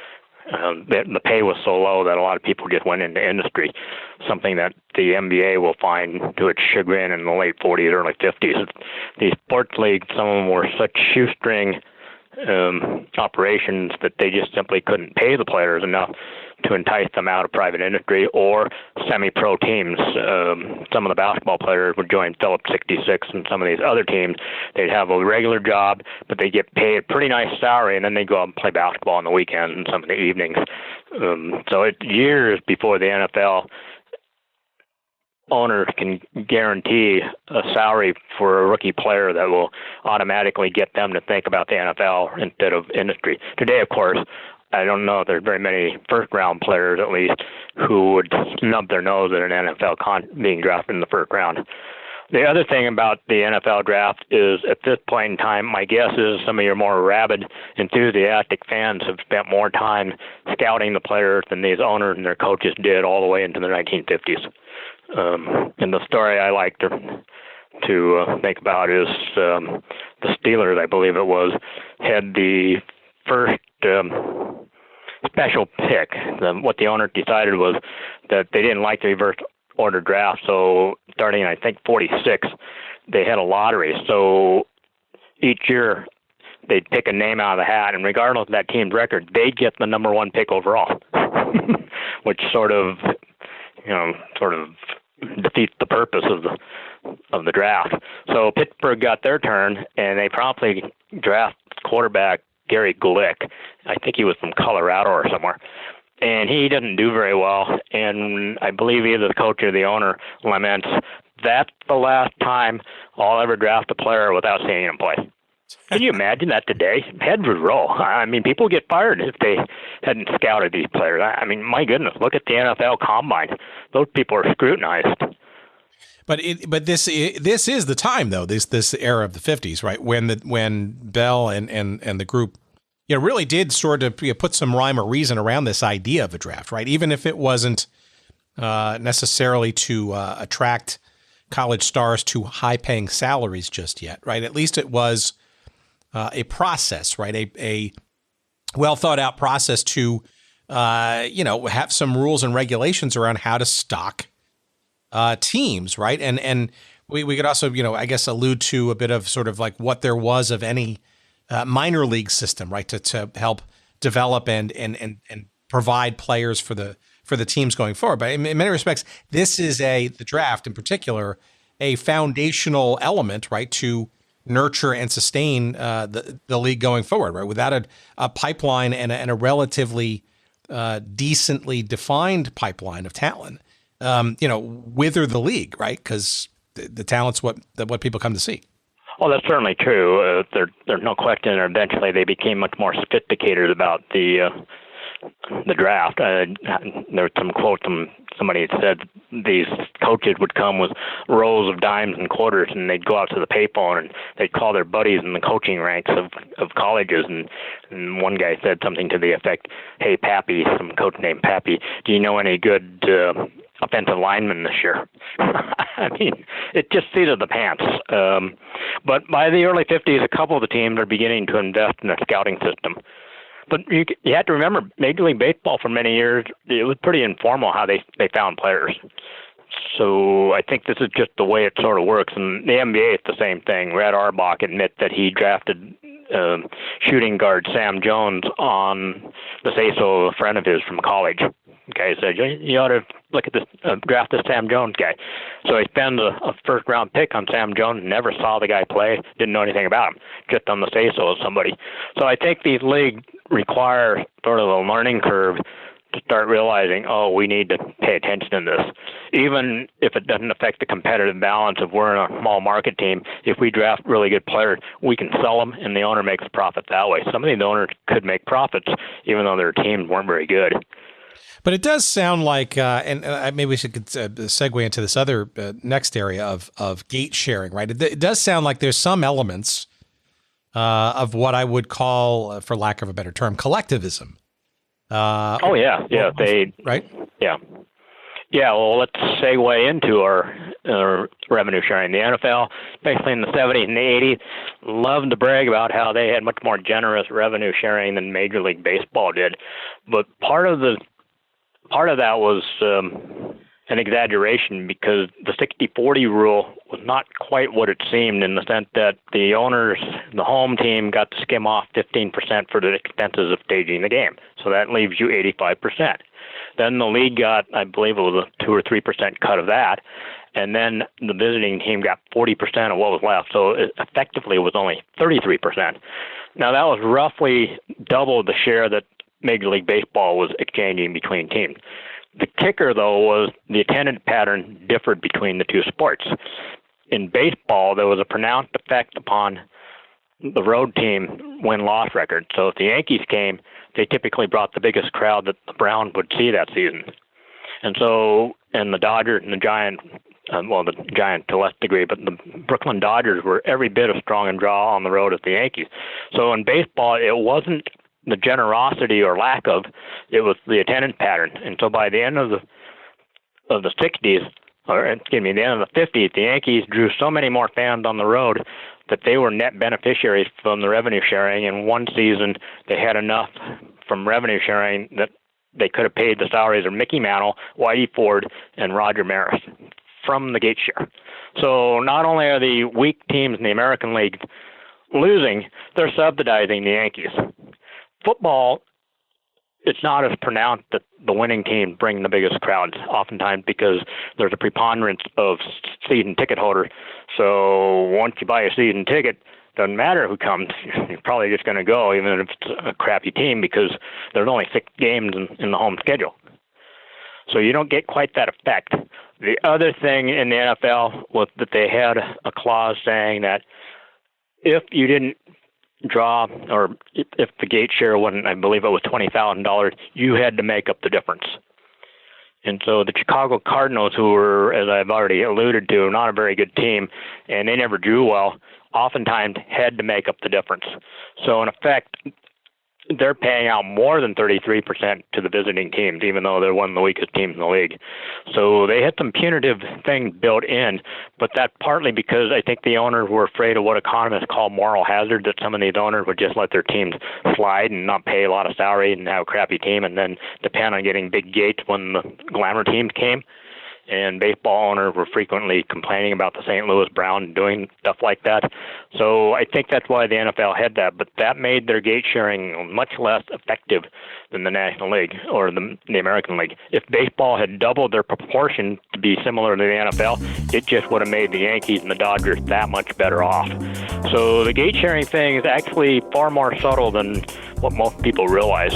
The pay was so low that a lot of people just went into industry, something that the NBA will find to its chagrin in the late 40s, early 50s. These sports leagues, some of them were such shoestring operations that they just simply couldn't pay the players enough to entice them out of private industry or semi-pro teams. Some of the basketball players would join Phillips 66 and some of these other teams. They'd have a regular job, but they get paid a pretty nice salary, and then they go out and play basketball on the weekends and some of the evenings. So it's years before the NFL owners can guarantee a salary for a rookie player that will automatically get them to think about the NFL instead of industry. Today, of course, I don't know if there's very many first-round players, at least, who would snub their nose at an NFL being drafted in the first round. The other thing about the NFL draft is, at this point in time, my guess is some of your more rabid, enthusiastic fans have spent more time scouting the players than these owners and their coaches did all the way into the 1950s. And the story I like to think about is the Steelers, I believe it was, had the first special pick. What the owner decided was that they didn't like the reverse order draft, so starting in, I think, 46, they had a lottery. So each year they'd pick a name out of the hat, and regardless of that team's record, they'd get the number one pick overall, which sort of defeats the purpose of the draft. So Pittsburgh got their turn, and they promptly draft quarterback Gary Glick. I think he was from Colorado or somewhere. And he doesn't do very well, and I believe either the coach or the owner laments, that's the last time I'll ever draft a player without seeing him play. Can you imagine that today? Heads would roll. I mean, people get fired if they hadn't scouted these players. I mean, my goodness, look at the NFL Combine. Those people are scrutinized. But this is the time, though, this era of the 50s, right, when Bell and the group really did sort of put some rhyme or reason around this idea of a draft, right? Even if it wasn't necessarily to attract college stars to high-paying salaries just yet, right? At least it was a process, right? A well-thought-out process to have some rules and regulations around how to stock teams, right? And we could also, I guess allude to a bit of sort of like what there was of any minor league system, right, to help develop and provide players for the teams going forward. But in many respects, this is the draft in particular, a foundational element, right, to nurture and sustain the league going forward, right? Without a pipeline and a relatively decently defined pipeline of talent, wither the league, right? Because the talent's what people come to see. Well, that's certainly true. There's no question. Eventually, they became much more sophisticated about the draft. There were some quotes from somebody that said these coaches would come with rolls of dimes and quarters, and they'd go out to the payphone and they'd call their buddies in the coaching ranks of colleges. And one guy said something to the effect, "Hey, Pappy," some coach named Pappy, "do you know any good offensive linemen this year?" I mean, it just seat of the pants. But by the early 50s, a couple of the teams are beginning to invest in a scouting system. But you have to remember, Major League Baseball for many years, it was pretty informal how they found players. So I think this is just the way it sort of works. And the NBA is the same thing. Red Auerbach admit that he drafted shooting guard Sam Jones on the say-so of a friend of his from college. Okay, so you ought to look at this, draft this Sam Jones guy. So he spends a first-round pick on Sam Jones, never saw the guy play, didn't know anything about him, just on the say-so of somebody. So I think these leagues require sort of a learning curve to start realizing, we need to pay attention to this. Even if it doesn't affect the competitive balance of we're in a small market team, if we draft really good players, we can sell them and the owner makes a profit that way. Some of these owners could make profits even though their teams weren't very good. But it does sound like, and maybe we should segue into this other next area of gate sharing, right? It does sound like there's some elements of what I would call, for lack of a better term, collectivism. Right? Yeah, well, let's segue into our revenue sharing. The NFL, especially in the 70s and the 80s, loved to brag about how they had much more generous revenue sharing than Major League Baseball did. But part of that was an exaggeration because the 60-40 rule was not quite what it seemed in the sense that the owners, the home team, got to skim off 15% for the expenses of staging the game. So that leaves you 85%. Then the league got, I believe it was a 2 or 3% cut of that. And then the visiting team got 40% of what was left. So effectively it was only 33%. Now that was roughly double the share that Major League Baseball was exchanging between teams. The kicker, though, was the attendance pattern differed between the two sports. In baseball, there was a pronounced effect upon the road team win-loss record. So if the Yankees came, they typically brought the biggest crowd that the Browns would see that season. And the Dodgers and the Giants, the Giants to less degree, but the Brooklyn Dodgers were every bit as strong in draw on the road as the Yankees. So in baseball, it wasn't the generosity or lack of, it was the attendance pattern. And so by the end of the 60s, the end of the 50s, the Yankees drew so many more fans on the road that they were net beneficiaries from the revenue sharing. In one season, they had enough from revenue sharing that they could have paid the salaries of Mickey Mantle, Whitey Ford, and Roger Maris from the gate share. So not only are the weak teams in the American League losing, they're subsidizing the Yankees. Football, it's not as pronounced that the winning team bring the biggest crowds, oftentimes because there's a preponderance of season ticket holders. So once you buy a season ticket, doesn't matter who comes, you're probably just going to go, even if it's a crappy team, because there's only 6 games in the home schedule. So you don't get quite that effect. The other thing in the NFL was that they had a clause saying that if you didn't draw, or if the gate share wasn't, I believe it was $20,000, you had to make up the difference. And so the Chicago Cardinals, who were, as I've already alluded to, not a very good team, and they never drew well, oftentimes had to make up the difference. So in effect, they're paying out more than 33% to the visiting teams, even though they're one of the weakest teams in the league. So they had some punitive thing built in, but that's partly because I think the owners were afraid of what economists call moral hazard, that some of these owners would just let their teams slide and not pay a lot of salary and have a crappy team and then depend on getting big gates when the glamour teams came. And baseball owners were frequently complaining about the St. Louis Browns doing stuff like that. So I think that's why the NFL had that, but that made their gate sharing much less effective than the National League or the American League. If baseball had doubled their proportion to be similar to the NFL, it just would have made the Yankees and the Dodgers that much better off. So the gate sharing thing is actually far more subtle than what most people realize.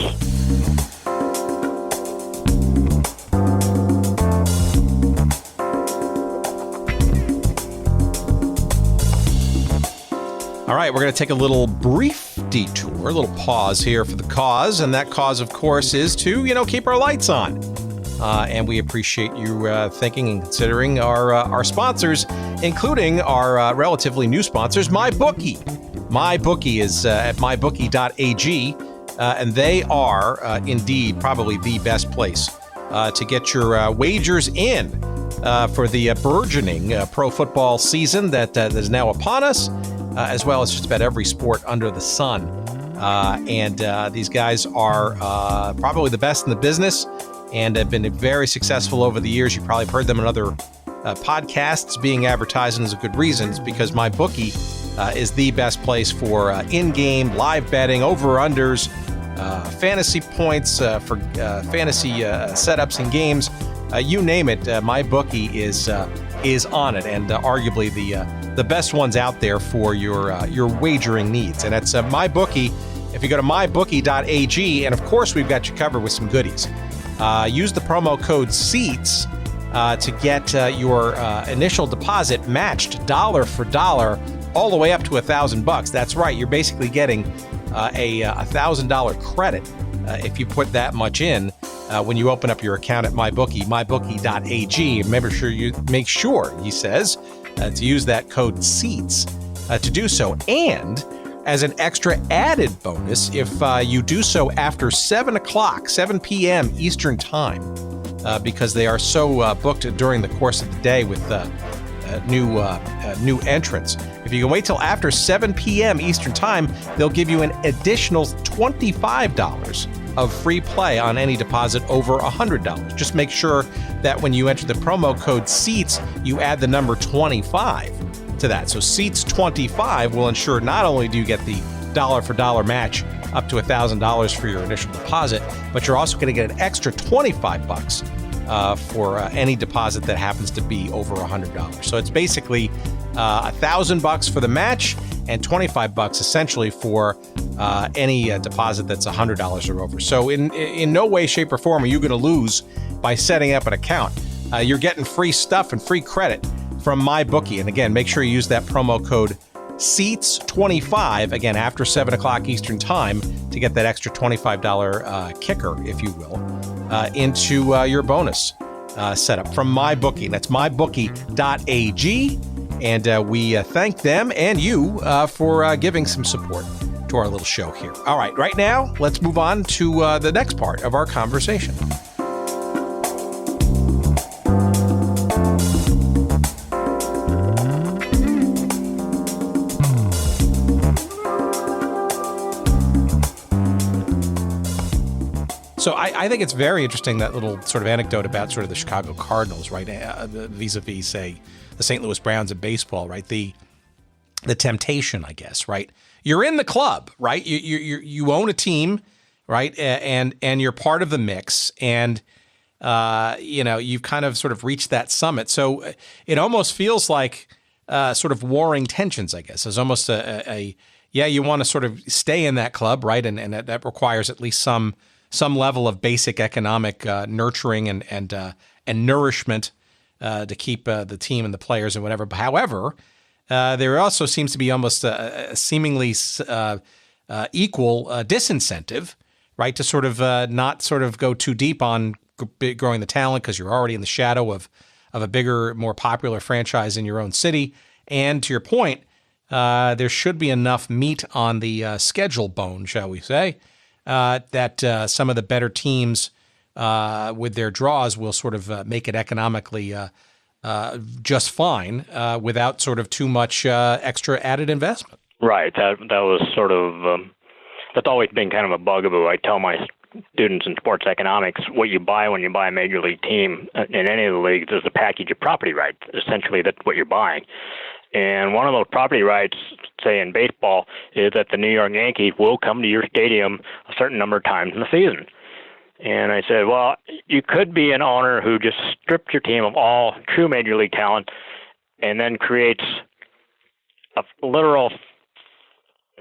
All right, we're going to take a little brief detour, a little pause here for the cause, and that cause, of course, is to, keep our lights on. And we appreciate you thinking and considering our sponsors, including our relatively new sponsors, MyBookie. MyBookie is at mybookie.ag, and they are indeed probably the best place to get your wagers in for the burgeoning pro football season that is now upon us. As well as just about every sport under the sun. And these guys are probably the best in the business and have been very successful over the years. You probably have heard them in other podcasts being advertised, and there's a good reason. It's because MyBookie is the best place for in-game live betting, over-unders, fantasy points for fantasy setups and games. You name it, MyBookie is on it, and arguably the best ones out there for your wagering needs. And that's MyBookie. If you go to mybookie.ag, and of course we've got you covered with some goodies. Use the promo code SEATS to get your initial deposit matched dollar for dollar all the way up to $1,000. That's right, you're basically getting a $1,000 credit if you put that much in when you open up your account at MyBookie, mybookie.ag. Make sure, he says, to use that code SEATS to do so. And as an extra added bonus, if you do so after 7 p.m. Eastern Time, because they are so booked during the course of the day with new entrants. If you can wait till after 7 p.m. Eastern Time, they'll give you an additional $25 of free play on any deposit over $100. Just make sure that when you enter the promo code SEATS, you add the number 25 to that. So SEATS 25 will ensure not only do you get the dollar for dollar match up to $1,000 for your initial deposit, but you're also going to get an extra $25 for any deposit that happens to be over $100. So it's basically $1,000 for the match and $25 essentially for any deposit that's $100 or over. So in no way, shape, or form are you going to lose by setting up an account. You're getting free stuff and free credit from MyBookie. And again, make sure you use that promo code SEATS25, again, after 7 o'clock Eastern Time, to get that extra $25 kicker, if you will, into your bonus setup from MyBookie. That's mybookie.ag. And we thank them and you for giving some support to our little show here. All right now, let's move on to the next part of our conversation. So I think it's very interesting, that little sort of anecdote about sort of the Chicago Cardinals, right, vis-a-vis, say, the St. Louis Browns in baseball, right? The temptation, I guess, right? You're in the club, right? You own a team, right? And you're part of the mix, and you've kind of sort of reached that summit. So it almost feels like sort of warring tensions, I guess. There's almost you want to sort of stay in that club, right? And that requires at least some level of basic economic nurturing and nourishment to keep the team and the players and whatever. However, there also seems to be almost a seemingly equal disincentive, right, to sort of not sort of go too deep on growing the talent, because you're already in the shadow of a bigger, more popular franchise in your own city. And to your point, there should be enough meat on the schedule bone, shall we say, that some of the better teams with their draws will sort of make it economically just fine without sort of too much extra added investment. Right. That was sort of that's always been kind of a bugaboo. I tell my students in sports economics, what you buy when you buy a major league team in any of the leagues is a package of property rights. Essentially, that's what you're buying. And one of those property rights, say in baseball, is that the New York Yankees will come to your stadium a certain number of times in the season. And I said, well, you could be an owner who just strips your team of all true major league talent and then creates a literal,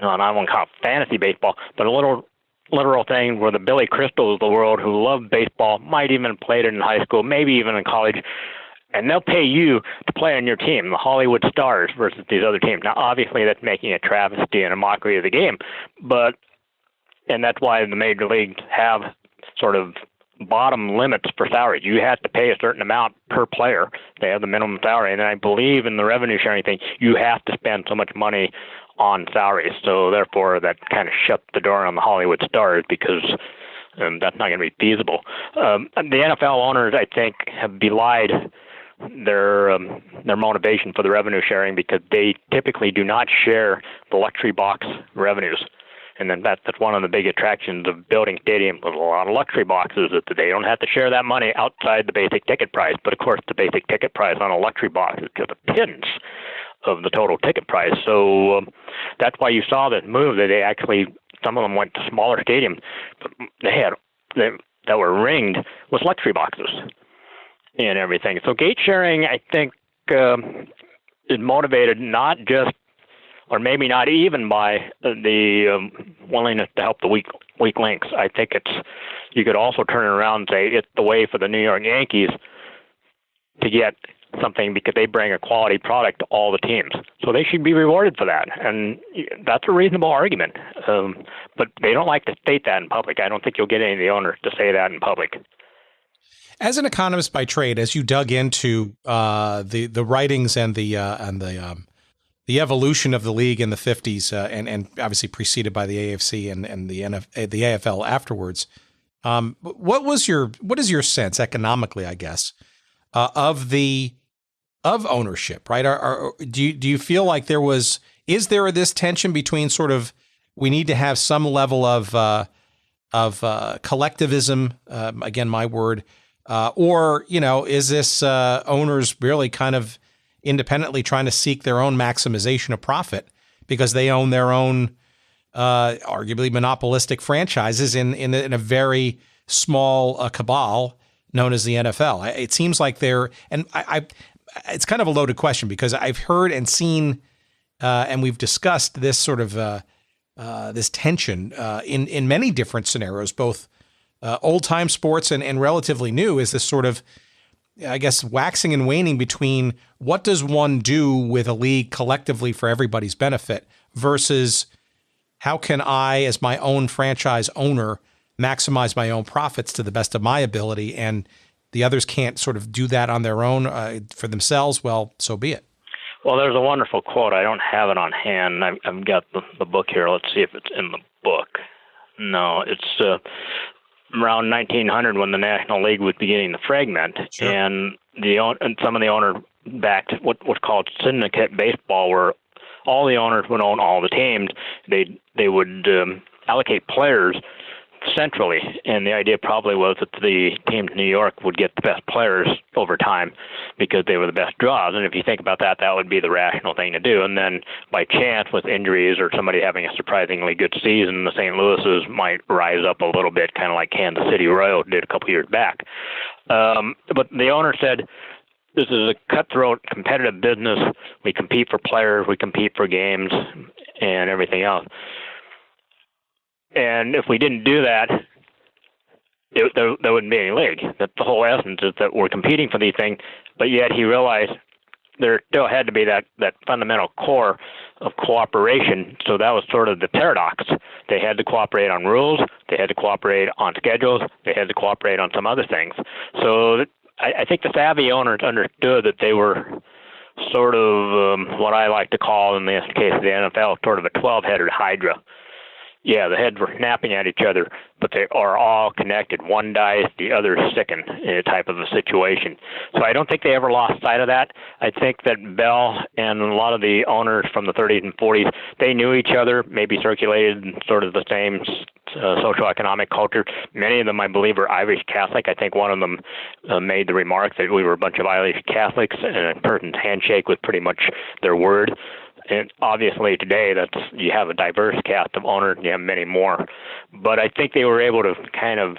no, I won't call it fantasy baseball, but a literal thing where the Billy Crystals of the world who love baseball, might even have played it in high school, maybe even in college, and they'll pay you to play on your team, the Hollywood Stars versus these other teams. Now, obviously, that's making a travesty and a mockery of the game, and that's why the major leagues have sort of bottom limits for salaries. You have to pay a certain amount per player. They have the minimum salary, and I believe in the revenue sharing thing, you have to spend so much money on salaries. So therefore, that kind of shut the door on the Hollywood Stars because that's not going to be feasible. The NFL owners, I think, have belied their motivation for the revenue sharing because they typically do not share the luxury box revenues. And then that's one of the big attractions of building stadiums with a lot of luxury boxes, is that they don't have to share that money outside the basic ticket price. But of course, the basic ticket price on a luxury box is just a pittance of the total ticket price. So that's why you saw that move, that they actually, some of them went to smaller stadiums, but that were ringed with luxury boxes and everything. So gate sharing, I think, is motivated not just, or maybe not even by the willingness to help the weak links. I think you could also turn it around and say it's the way for the New York Yankees to get something because they bring a quality product to all the teams. So they should be rewarded for that. And that's a reasonable argument. But they don't like to state that in public. I don't think you'll get any of the owners to say that in public. As an economist by trade, as you dug into the writings and the evolution of the league in the 50s, and obviously preceded by the AAFC and the AFL afterwards, what is your sense economically, I guess, of ownership, right? Do you feel like is there this tension between sort of, we need to have some level of collectivism, again, my word, or, is this owners really kind of independently trying to seek their own maximization of profit because they own their own, arguably monopolistic franchises in a very small cabal known as the NFL? It seems like it's kind of a loaded question because I've heard and seen, and we've discussed this sort of this tension in many different scenarios, both old time sports and relatively new, is this sort of, I guess, waxing and waning between what does one do with a league collectively for everybody's benefit versus how can I, as my own franchise owner, maximize my own profits to the best of my ability, and the others can't sort of do that on their own for themselves. Well, so be it. Well, there's a wonderful quote. I don't have it on hand. I've got the book here. Let's see if it's in the book. No, it's around 1900 when the National League was beginning to fragment, sure. and some of the owners backed what's called syndicate baseball, where all the owners would own all the teams. They would allocate players centrally, and the idea probably was that the teams in New York would get the best players over time because they were the best draws. And if you think about that, that would be the rational thing to do. And then by chance, with injuries or somebody having a surprisingly good season, the St. Louis's might rise up a little bit, kind of like Kansas City Royals did a couple years back. But the owner said, this is a cutthroat competitive business. We compete for players, we compete for games, and everything else. And if we didn't do that, there wouldn't be any league. That's the whole essence, is that we're competing for these things, but yet he realized there still had to be that fundamental core of cooperation. So that was sort of the paradox. They had to cooperate on rules, they had to cooperate on schedules, they had to cooperate on some other things. So I think the savvy owners understood that they were sort of what I like to call, in this case of the NFL, sort of a 12-headed hydra. yeah, the heads were snapping at each other, but they are all connected. One dies, the others sicken in a type of a situation. So I don't think they ever lost sight of that. I think that Bell and a lot of the owners from the 30s and 40s, they knew each other, maybe circulated in sort of the same socioeconomic culture. Many of them, I believe, are Irish Catholic. I think one of them made the remark that we were a bunch of Irish Catholics, and a person's handshake was pretty much their word. And obviously today, you have a diverse cast of owners, and you have many more. But I think they were able to kind of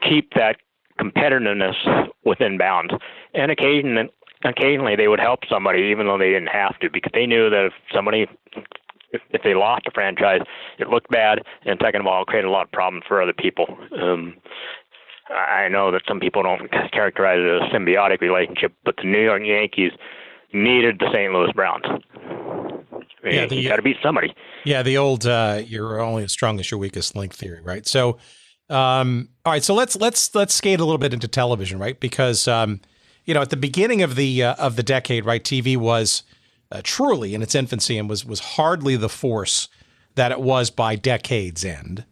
keep that competitiveness within bounds. And occasionally they would help somebody, even though they didn't have to, because they knew that if they lost a franchise, it looked bad, and second of all, it created a lot of problems for other people. I know that some people don't characterize it as a symbiotic relationship, but the New York Yankees needed the St. Louis Browns. You got to beat somebody. Yeah, the old "you're only as strong as your weakest link" theory, right? So, all right, so let's skate a little bit into television, right? Because at the beginning of the decade, right, TV was truly in its infancy and was hardly the force that it was by decade's end.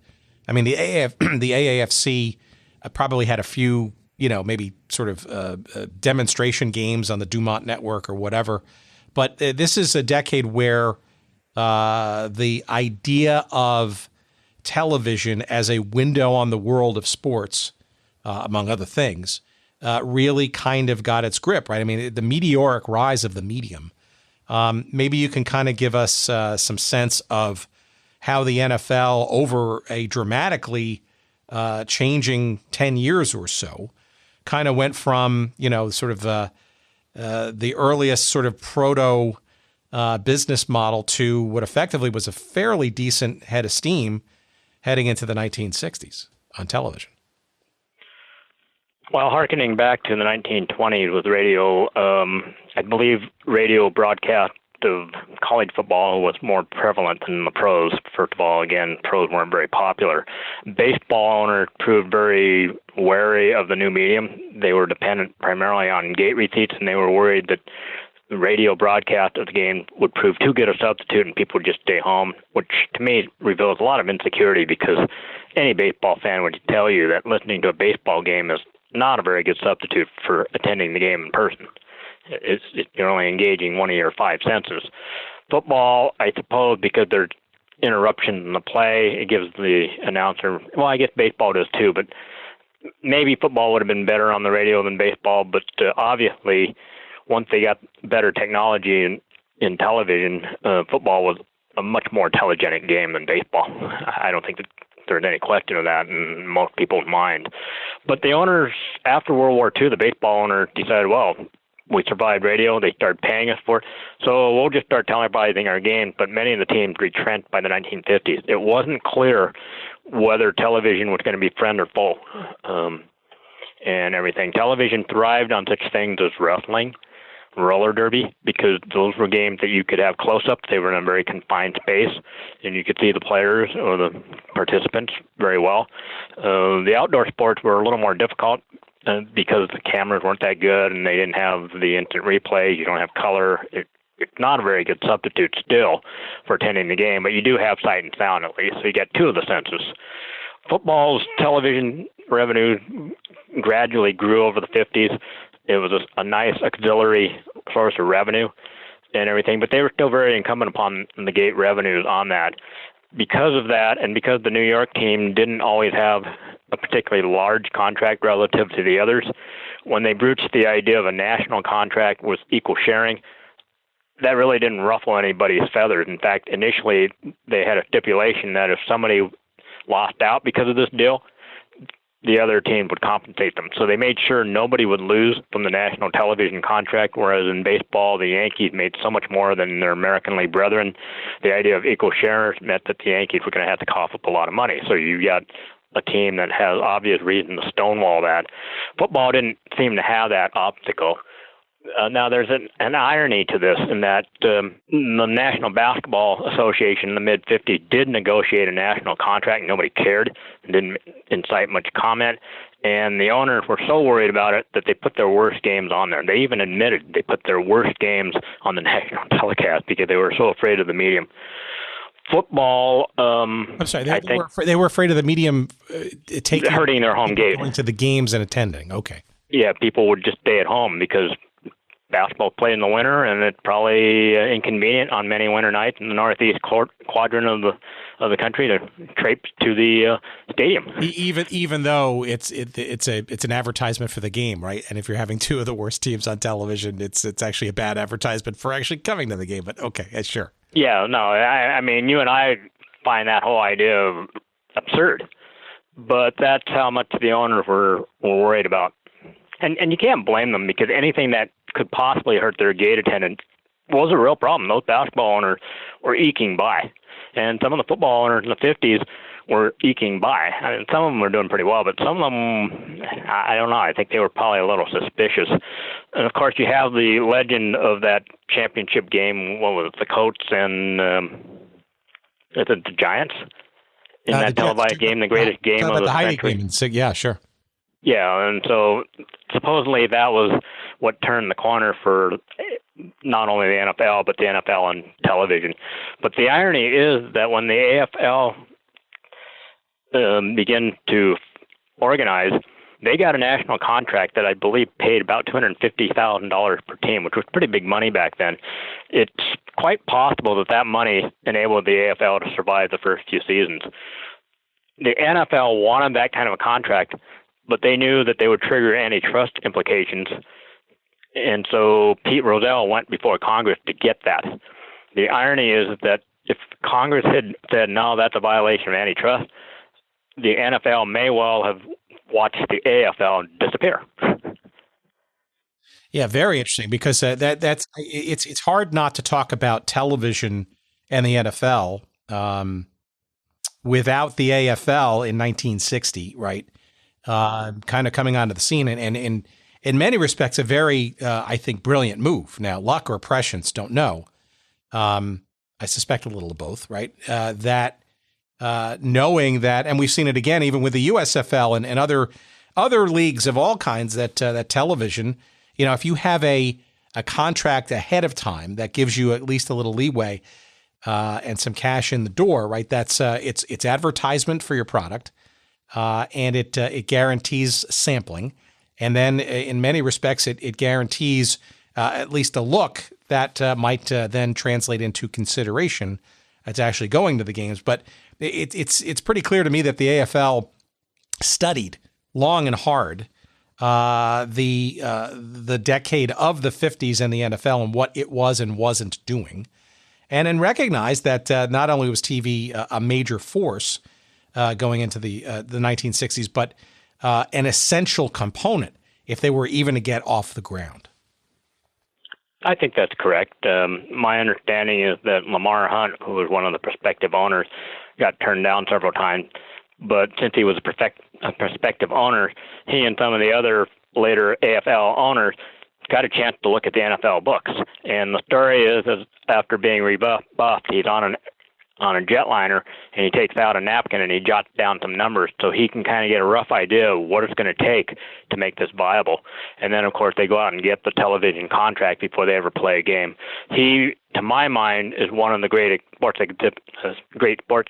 I mean, the AAFC probably had a few, maybe sort of demonstration games on the Dumont network or whatever. But this is a decade where the idea of television as a window on the world of sports, among other things, really kind of got its grip, right? I mean, the meteoric rise of the medium. Maybe you can kind of give us some sense of how the NFL, over a dramatically changing 10 years or so, kind of went from, sort of the earliest sort of proto business model to what effectively was a fairly decent head of steam heading into the 1960s on television. Well, hearkening back to the 1920s with radio, I believe radio broadcast of college football was more prevalent than the pros. First of all, again, pros weren't very popular. Baseball owners proved very wary of the new medium. They were dependent primarily on gate receipts, and they were worried that the radio broadcast of the game would prove too good a substitute and people would just stay home, which to me reveals a lot of insecurity, because any baseball fan would tell you that listening to a baseball game is not a very good substitute for attending the game in person. You're only engaging one of your five senses. Football, I suppose, because there's interruptions in the play, it gives the announcer, well, I guess baseball does too, but maybe football would have been better on the radio than baseball, but obviously once they got better technology in television, football was a much more telegenic game than baseball. I don't think that there's any question of that in most people's mind. But the owners, after World War II, the baseball owner decided, well, we survived radio. They started paying us for it. So we'll just start televising our games. But many of the teams retrenched by the 1950s. It wasn't clear whether television was going to be friend or foe and everything. Television thrived on such things as wrestling, roller derby, because those were games that you could have close-ups. They were in a very confined space, and you could see the players or the participants very well. The outdoor sports were a little more difficult because the cameras weren't that good and they didn't have the instant replay. You don't have color. It's not a very good substitute still for attending the game, but you do have sight and sound at least, so you get two of the senses. Football's television revenue gradually grew over the 50s. It was a nice auxiliary source of revenue and everything, but they were still very incumbent upon the gate revenues on that. Because of that, and because the New York team didn't always have a particularly large contract relative to the others, when they broached the idea of a national contract with equal sharing, that really didn't ruffle anybody's feathers. In fact, initially they had a stipulation that if somebody lost out because of this deal, the other team would compensate them. So they made sure nobody would lose from the national television contract, whereas in baseball, the Yankees made so much more than their American League brethren. The idea of equal shares meant that the Yankees were going to have to cough up a lot of money. So you got a team that has obvious reason to stonewall that. Football didn't seem to have that obstacle. Now, there's an irony to this in that the National Basketball Association in the mid-'50s did negotiate a national contract. Nobody cared and didn't incite much comment. And the owners were so worried about it that they put their worst games on there. They even admitted they put their worst games on the national telecast because they were so afraid of the medium. Football. I'm sorry. They were afraid of the medium hurting their home game, going to the games and attending. Okay. Yeah, people would just stay at home because basketball played in the winter, and it's probably inconvenient on many winter nights in the northeast quadrant of the country to traipse to the stadium. Even though it's an advertisement for the game, right? And if you're having two of the worst teams on television, it's actually a bad advertisement for actually coming to the game. But okay, sure. Yeah, no, I mean, you and I find that whole idea absurd, but that's how much the owners were worried about. And you can't blame them, because anything that could possibly hurt their gate attendance was a real problem. Those basketball owners were eking by. And some of the football owners in the 50s were eking by. I mean, some of them were doing pretty well, but some of them, I don't know, I think they were probably a little suspicious. And, of course, you have the legend of that championship game, what was it, the Colts and is it the Giants? In that televised game, the greatest game of the century. Game. Yeah, sure. Yeah, and so supposedly that was what turned the corner for not only the NFL, but the NFL on television. But the irony is that when the AFL began to organize, they got a national contract that I believe paid about $250,000 per team, which was pretty big money back then. It's quite possible that that money enabled the AFL to survive the first few seasons. The NFL wanted that kind of a contract, but they knew that they would trigger antitrust implications. And so Pete Rozelle went before Congress to get that. The irony is that if Congress had said, no, that's a violation of antitrust, the NFL may well have watched the AFL disappear. Yeah, very interesting, because it's hard not to talk about television and the NFL without the AFL in 1960, right? Kind of coming onto the scene, and in many respects, a very, I think, brilliant move. Now, luck or prescience, don't know. I suspect a little of both, right? Knowing that, and we've seen it again, even with the USFL and other leagues of all kinds, that television, if you have a contract ahead of time that gives you at least a little leeway and some cash in the door, right? That's it's advertisement for your product. And it guarantees sampling. And then in many respects, it guarantees at least a look that might then translate into consideration. It's actually going to the games. But it's pretty clear to me that the AFL studied long and hard the decade of the 50s and the NFL and what it was and wasn't doing. And then recognized that not only was TV a major force going into the 1960s, but an essential component if they were even to get off the ground. I think that's correct. My understanding is that Lamar Hunt, who was one of the prospective owners, got turned down several times. But since he was a prospective owner, he and some of the other later AFL owners got a chance to look at the NFL books. And the story is after being rebuffed, he's on a jetliner, and he takes out a napkin and he jots down some numbers so he can kind of get a rough idea of what it's going to take to make this viable. And then, of course, they go out and get the television contract before they ever play a game. He, to my mind, is one of the great sports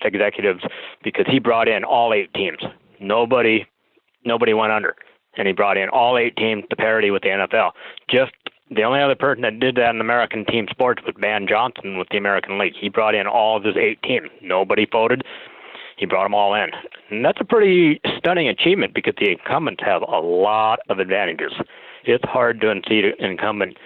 executives because he brought in all 8 teams. Nobody went under, and he brought in all 8 teams to parity with the NFL. Just the only other person that did that in American team sports was Van Johnson with the American League. He brought in all of his 8 teams. Nobody voted. He brought them all in. And that's a pretty stunning achievement because the incumbents have a lot of advantages. It's hard to unseat an incumbent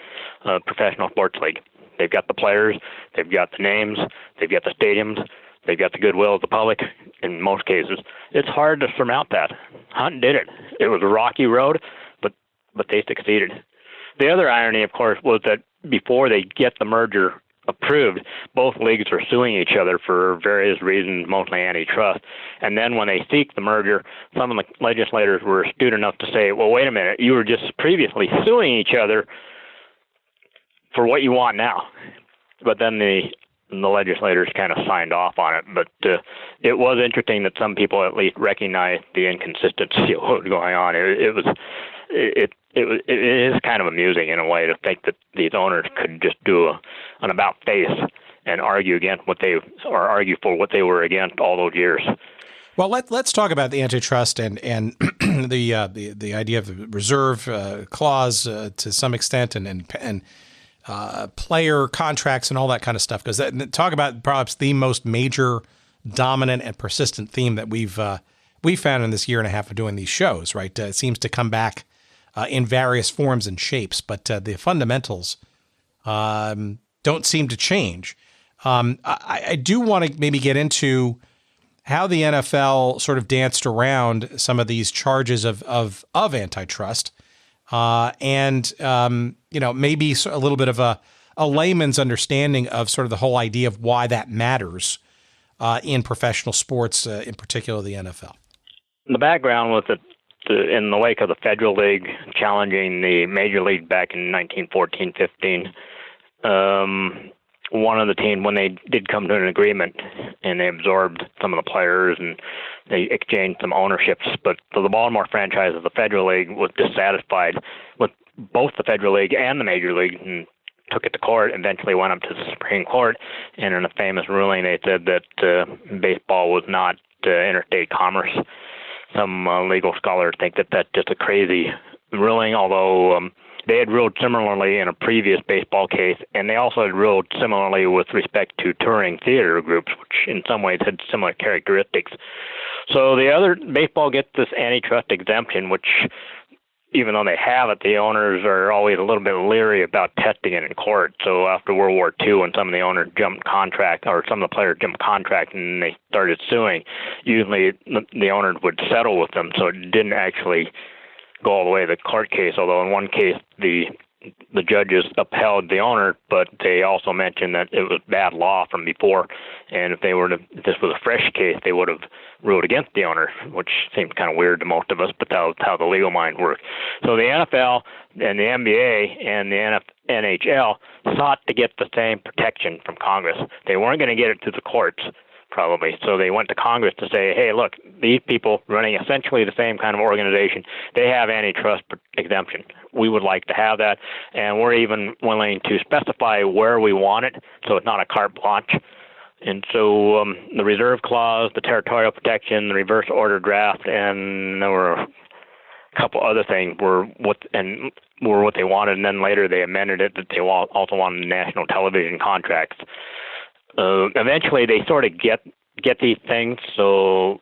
professional sports league. They've got the players, they've got the names, they've got the stadiums, they've got the goodwill of the public in most cases. It's hard to surmount that. Hunt did it. It was a rocky road, but they succeeded. The other irony, of course, was that before they get the merger approved, both leagues are suing each other for various reasons, mostly antitrust. And then when they seek the merger, some of the legislators were astute enough to say, well, wait a minute, you were just previously suing each other for what you want now. But then the legislators kind of signed off on it. But it was interesting that some people at least recognized the inconsistency of what was going on. It is kind of amusing in a way to think that these owners could just do an about face and argue against argue for what they were against all those years. Well, let's talk about the antitrust and the idea of the reserve clause to some extent, and player contracts and all that kind of stuff. Because talk about perhaps the most major, dominant, and persistent theme that we've found in this year and a half of doing these shows. Right, it seems to come back in various forms and shapes, but the fundamentals don't seem to change. I do want to maybe get into how the NFL sort of danced around some of these charges of antitrust, and maybe a little bit of a layman's understanding of sort of the whole idea of why that matters in professional sports, in particular the NFL. The background was that in the wake of the Federal League challenging the Major League back in 1914-15, one of the teams, when they did come to an agreement and they absorbed some of the players and they exchanged some ownerships, but the Baltimore franchise of the Federal League was dissatisfied with both the Federal League and the Major League and took it to court, eventually went up to the Supreme Court, and in a famous ruling they said that baseball was not interstate commerce. Some legal scholars think that that's just a crazy ruling, although they had ruled similarly in a previous baseball case, and they also had ruled similarly with respect to touring theater groups, which in some ways had similar characteristics. So baseball gets this antitrust exemption, which even though they have it, the owners are always a little bit leery about testing it in court. So after World War II, when some of the owners jumped contract, or some of the players jumped contract and they started suing, usually the owners would settle with them, so it didn't actually go all the way to the court case, although in one case the judges upheld the owner, but they also mentioned that it was bad law from before, and if this was a fresh case, they would have ruled against the owner, which seemed kind of weird to most of us, but that was how the legal mind worked. So the NFL and the NBA and the NHL sought to get the same protection from Congress. They weren't going to get it through the courts, probably. So they went to Congress to say, hey, look, these people running essentially the same kind of organization, they have antitrust exemption. We would like to have that, and we're even willing to specify where we want it, so it's not a carte blanche. And so the reserve clause, the territorial protection, the reverse order draft, and there were a couple other things were what they wanted, and then later they amended it that they also wanted national television contracts. Eventually, they sort of get these things, so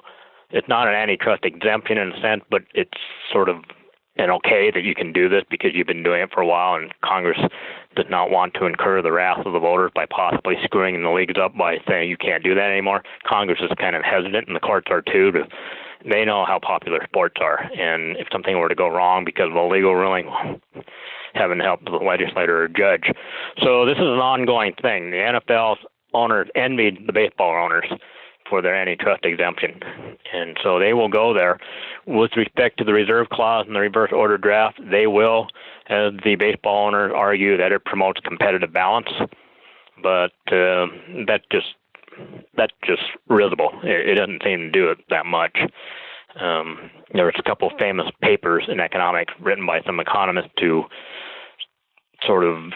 it's not an antitrust exemption in a sense, but it's sort of an okay that you can do this because you've been doing it for a while, and Congress does not want to incur the wrath of the voters by possibly screwing the leagues up by saying you can't do that anymore. Congress is kind of hesitant, and the courts are too. They know how popular sports are, and if something were to go wrong because of a legal ruling, heaven help the legislator or judge. So this is an ongoing thing. The NFL's owners envied the baseball owners for their antitrust exemption, and so they will go there. With respect to the reserve clause and the reverse order draft, they will, as the baseball owners argue, that it promotes competitive balance, but that's just risible. It doesn't seem to do it that much. There's a couple of famous papers in economics written by some economists who sort of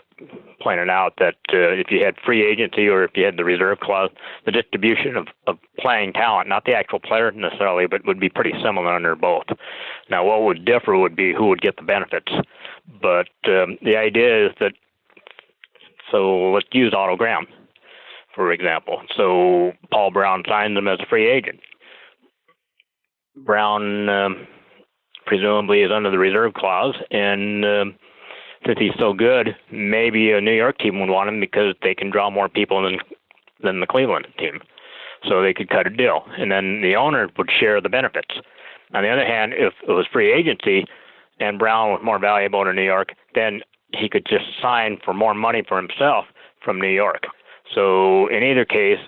pointed out that if you had free agency or if you had the reserve clause, the distribution of playing talent, not the actual player necessarily, but would be pretty similar under both. Now, what would differ would be who would get the benefits. But the idea is that, so let's use Otto Graham, for example. So Paul Brown signed him as a free agent. Brown presumably is under the reserve clause, and since he's so good, maybe a New York team would want him because they can draw more people than the Cleveland team. So they could cut a deal, and then the owner would share the benefits. On the other hand, if it was free agency and Brown was more valuable to New York, then he could just sign for more money for himself from New York. So in either case,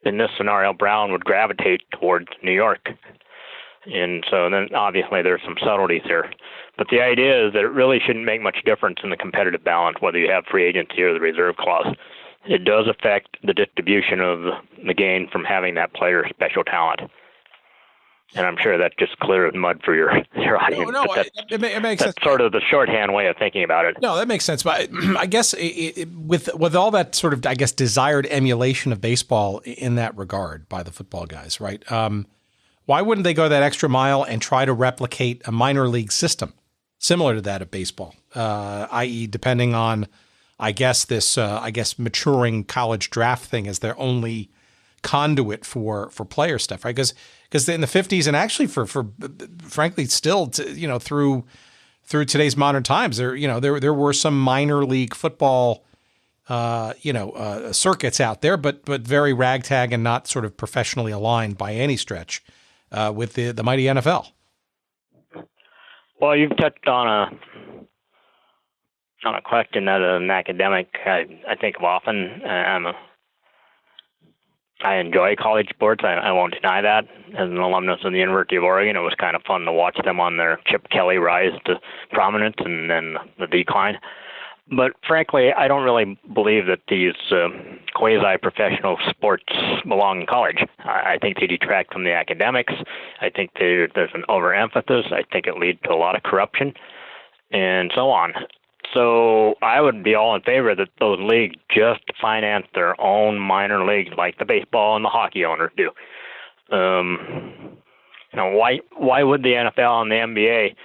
in this scenario, Brown would gravitate towards New York. And so then obviously there's some subtleties here. But the idea is that it really shouldn't make much difference in the competitive balance, whether you have free agency or the reserve clause. It does affect the distribution of the gain from having that player's special talent. And I'm sure that just clear as mud for your audience. No, but it makes that's sense. sort of the shorthand way of thinking about it. No, that makes sense. But I guess with all that sort of, I guess, desired emulation of baseball in that regard by the football guys, right? Why wouldn't they go that extra mile and try to replicate a minor league system similar to that of baseball, i.e., depending on, I guess, this, maturing college draft thing as their only conduit for player stuff, right? Because in the 50s and actually for frankly still through today's modern times, there were some minor league football circuits out there, but very ragtag and not sort of professionally aligned by any stretch with the mighty NFL. Well, you've touched on a question that an academic I think of often. I enjoy college sports. I won't deny that. As an alumnus of the University of Oregon, it was kind of fun to watch them on their Chip Kelly rise to prominence and then the decline. But frankly, I don't really believe that these quasi-professional sports belong in college. I think they detract from the academics. I think there's an overemphasis. I think it leads to a lot of corruption and so on. So I would be all in favor that those leagues just finance their own minor leagues like the baseball and the hockey owners do. Why would the NFL and the NBA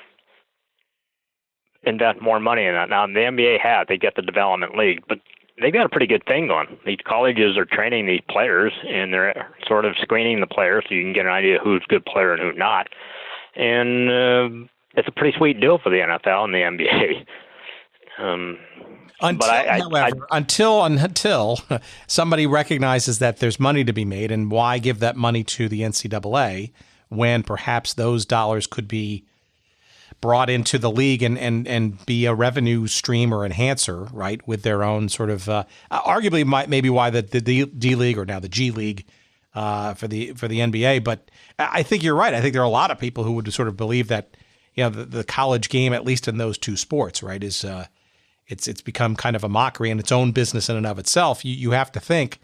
invest more money in that? Now, the NBA they get the development league, but they've got a pretty good thing going. These colleges are training these players, and they're sort of screening the players so you can get an idea who's a good player and who's not. And it's a pretty sweet deal for the NFL and the NBA. Until somebody recognizes that there's money to be made, and why give that money to the NCAA when perhaps those dollars could be brought into the league and be a revenue stream or enhancer, right, with their own sort of arguably maybe why the D League or now the G League for the NBA. But I think you're right. I think there are a lot of people who would sort of believe that the college game, at least in those two sports, right, is it's become kind of a mockery and its own business in and of itself. You have to think,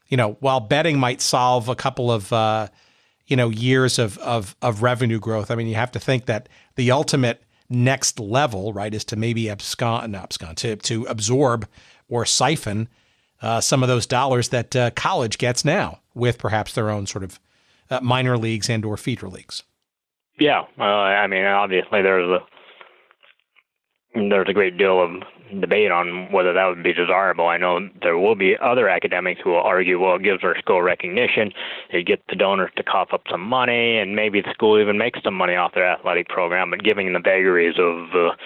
while betting might solve a couple of years of revenue growth. I mean, you have to think that the ultimate next level, right, is to maybe to absorb or siphon some of those dollars that college gets now with perhaps their own sort of minor leagues and or feeder leagues. Yeah, I mean, obviously there's a great deal of debate on whether that would be desirable. I know there will be other academics who will argue, well, it gives our school recognition, it gets the donors to cough up some money, and maybe the school even makes some money off their athletic program, but giving the vagaries of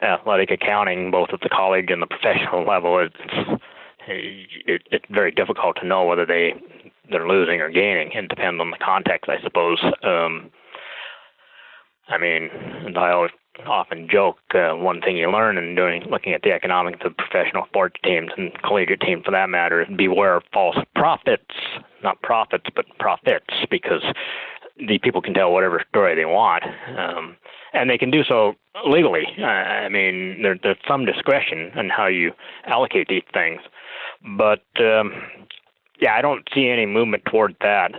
athletic accounting, both at the college and the professional level, it's very difficult to know whether they're losing or gaining. It depends on the context, I suppose. I mean, as I often joke, one thing you learn in looking at the economics of professional sports teams and collegiate teams for that matter is beware of false profits, not profits, but profits, because the people can tell whatever story they want, and they can do so legally. I mean, there's some discretion in how you allocate these things, but I don't see any movement toward that.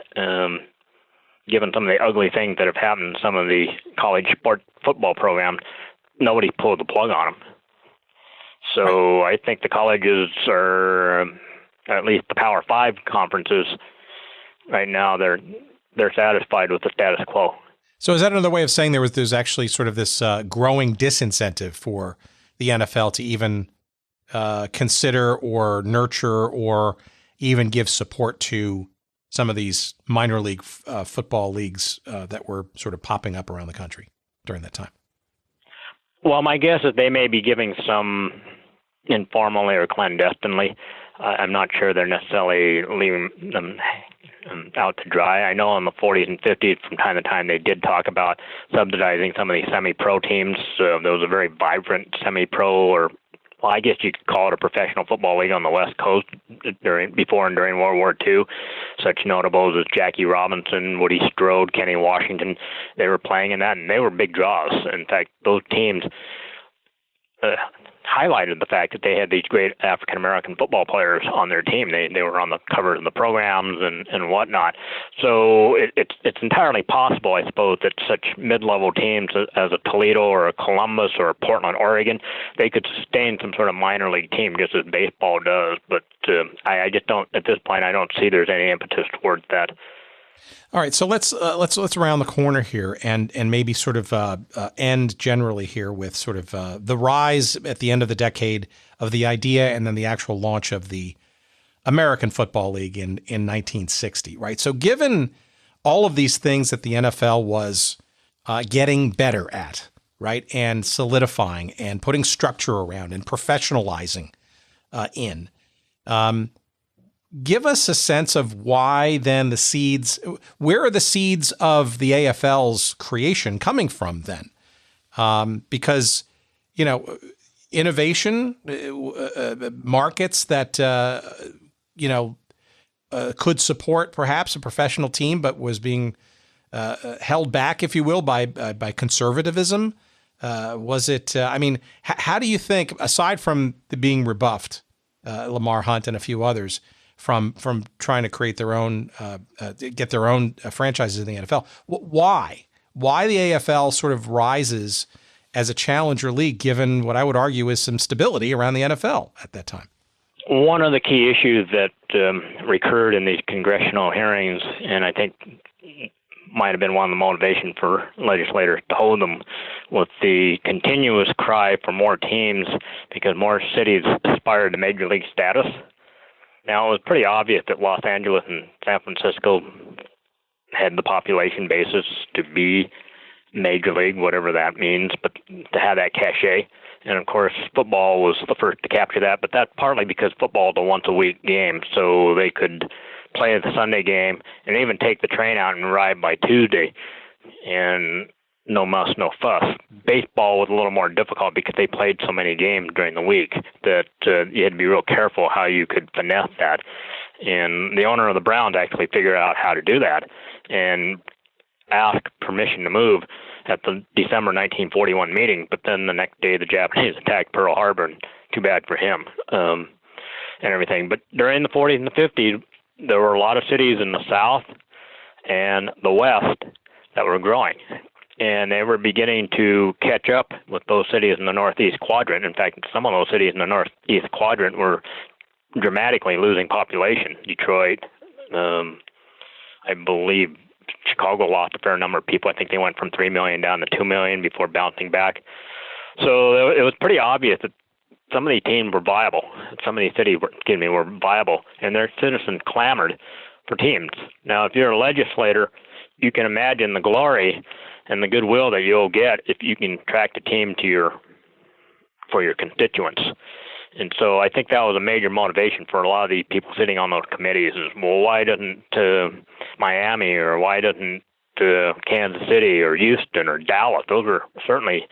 Given some of the ugly things that have happened in some of the college football programs, nobody pulled the plug on them. So I think the colleges are, at least the Power 5 conferences, right now they're satisfied with the status quo. So is that another way of saying there's actually sort of this growing disincentive for the NFL to even consider or nurture or even give support to some of these minor league football leagues that were sort of popping up around the country during that time? Well, my guess is they may be giving some informally or clandestinely. I'm not sure they're necessarily leaving them out to dry. I know in the 40s and 50s, from time to time, they did talk about subsidizing some of these semi-pro teams. There was a very vibrant semi-pro, or well, I guess you could call it a professional football league on the West Coast before and during World War II. Such notables as Jackie Robinson, Woody Strode, Kenny Washington, they were playing in that, and they were big draws. In fact, those teams, highlighted the fact that they had these great African American football players on their team. They were on the covers of the programs and whatnot. So it's entirely possible, I suppose, that such mid-level teams as a Toledo or a Columbus or a Portland, Oregon, they could sustain some sort of minor league team just as baseball does. But I just don't, at this point, I don't see there's any impetus towards that. All right, so let's round the corner here and maybe sort of end generally here with sort of the rise at the end of the decade of the idea and then the actual launch of the American Football League in 1960, right? So given all of these things that the NFL was getting better at, right, and solidifying and putting structure around and professionalizing give us a sense of why then where are the seeds of the AFL's creation coming from then? Because, innovation, markets that, could support perhaps a professional team, but was being held back, if you will, by conservatism. Was it, how do you think, aside from being rebuffed, Lamar Hunt and a few others, from trying to create their own, get their own franchises in the NFL. Why the AFL sort of rises as a challenger league, given what I would argue is some stability around the NFL at that time? One of the key issues that recurred in these congressional hearings, and I think might have been one of the motivation for legislators to hold them, was the continuous cry for more teams because more cities aspired to major league status. Now, it was pretty obvious that Los Angeles and San Francisco had the population basis to be major league, whatever that means, but to have that cachet. And, of course, football was the first to capture that, but that's partly because football is a once-a-week game, so they could play the Sunday game and even take the train out and ride by Tuesday. And no muss, no fuss. Baseball was a little more difficult because they played so many games during the week that you had to be real careful how you could finesse that. And the owner of the Browns actually figured out how to do that and asked permission to move at the December 1941 meeting, but then the next day the Japanese attacked Pearl Harbor, and too bad for him and everything. But during the 40s and the 50s, there were a lot of cities in the South and the West that were growing. And they were beginning to catch up with those cities in the Northeast quadrant. In fact, some of those cities in the Northeast quadrant were dramatically losing population. Detroit, I believe Chicago lost a fair number of people. I think they went from 3 million down to 2 million before bouncing back. So it was pretty obvious that some of these teams were viable. Some of these cities were viable, and their citizens clamored for teams. Now, if you're a legislator, you can imagine the glory and the goodwill that you'll get if you can attract a team for your constituents. And so I think that was a major motivation for a lot of the people sitting on those committees is, well, why doesn't Miami or why doesn't Kansas City or Houston or Dallas? Those were certainly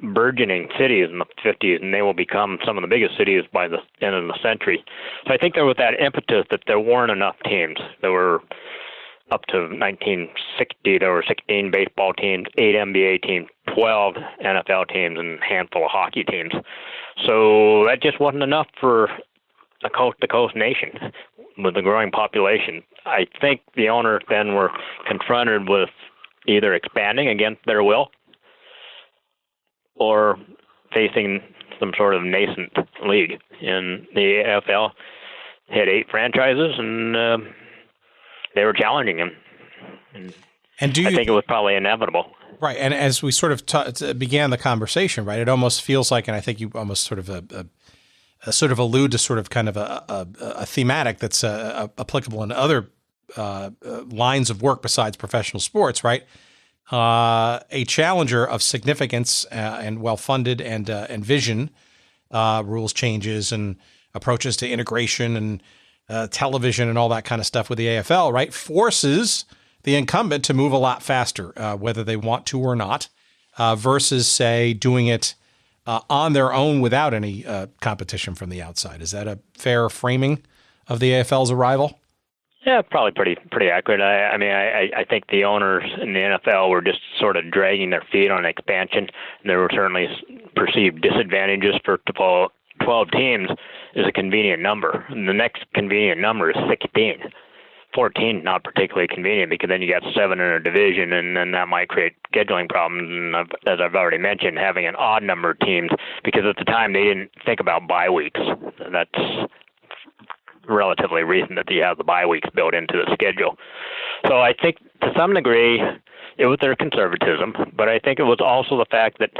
burgeoning cities in the 50s, and they will become some of the biggest cities by the end of the century. So I think there was that impetus that there weren't enough teams. There were up to 1960, there were 16 baseball teams, 8 NBA teams, 12 NFL teams, and a handful of hockey teams. So that just wasn't enough for a coast-to-coast nation with a growing population. I think the owners then were confronted with either expanding against their will or facing some sort of nascent league. And the AFL had 8 franchises, and they were challenging him. And I think it was probably inevitable. Right. And as we sort of began the conversation, right, it almost feels like, and I think you almost sort of sort of allude to sort of kind of a thematic that's applicable in other lines of work besides professional sports, right? A challenger of significance and well-funded and vision, rules changes and approaches to integration and television and all that kind of stuff with the AFL, right, forces the incumbent to move a lot faster, whether they want to or not, versus, say, doing it on their own without any competition from the outside. Is that a fair framing of the AFL's arrival? Yeah, probably pretty accurate. I think the owners in the NFL were just sort of dragging their feet on expansion. There were certainly perceived disadvantages for 12 teams is a convenient number. And the next convenient number is 16. 14 not particularly convenient because then you got 7 in a division, and then that might create scheduling problems. And as I've already mentioned, having an odd number of teams, because at the time they didn't think about bye weeks. That's relatively recent that you have the bye weeks built into the schedule. So I think to some degree it was their conservatism, but I think it was also the fact that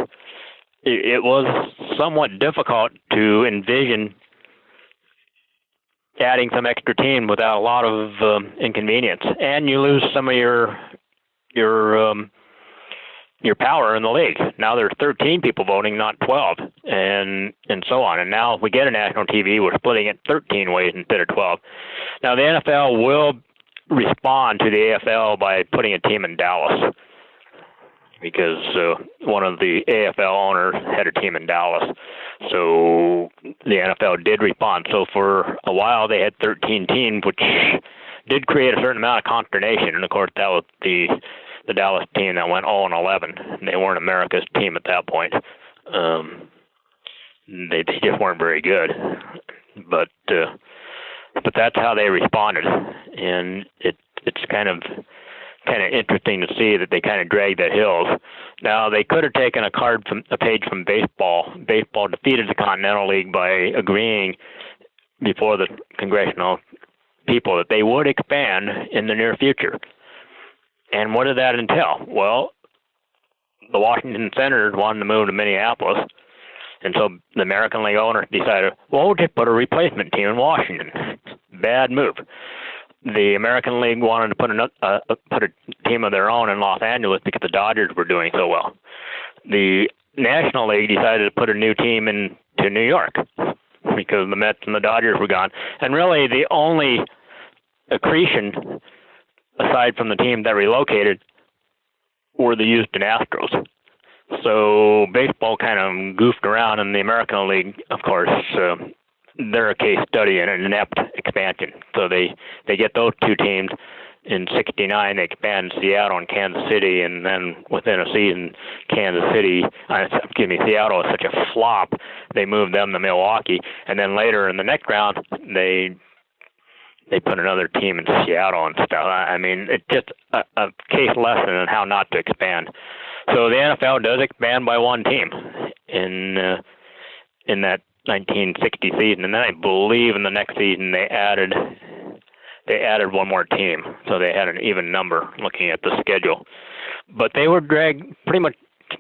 it was somewhat difficult to envision adding some extra team without a lot of inconvenience, and you lose some of your power in the league. Now there's 13 people voting, not 12, and so on. And now if we get a national TV, we're splitting it 13 ways instead of 12. Now the NFL will respond to the AFL by putting a team in Dallas, because one of the AFL owners had a team in Dallas. So the NFL did respond. So for a while they had 13 teams, which did create a certain amount of consternation. And of course that was the Dallas team that went 0-11. They weren't America's team at that point. They just weren't very good. But that's how they responded, and it's kind of interesting to see that they kind of dragged their heels. Now they could have taken a page from baseball. Baseball defeated the Continental League by agreeing before the congressional people that they would expand in the near future. And what did that entail? Well, the Washington Senators wanted to move to Minneapolis, and so the American League owners decided, well, we'll just put a replacement team in Washington. Bad move. The American League wanted to put a team of their own in Los Angeles because the Dodgers were doing so well. The National League decided to put a new team into New York because the Mets and the Dodgers were gone. And really the only accretion, aside from the team that relocated, were the Houston Astros. So baseball kind of goofed around, and the American League, of course, they're a case study in an inept expansion. So they get those two teams. In '69, they expand Seattle and Kansas City, and then within a season, Seattle was such a flop, they moved them to Milwaukee. And then later in the next round, they put another team in Seattle and stuff. I mean, it's just a case lesson on how not to expand. So the NFL does expand by one team in that 1960 season, and then I believe in the next season they added one more team, so they had an even number looking at the schedule. But they were pretty much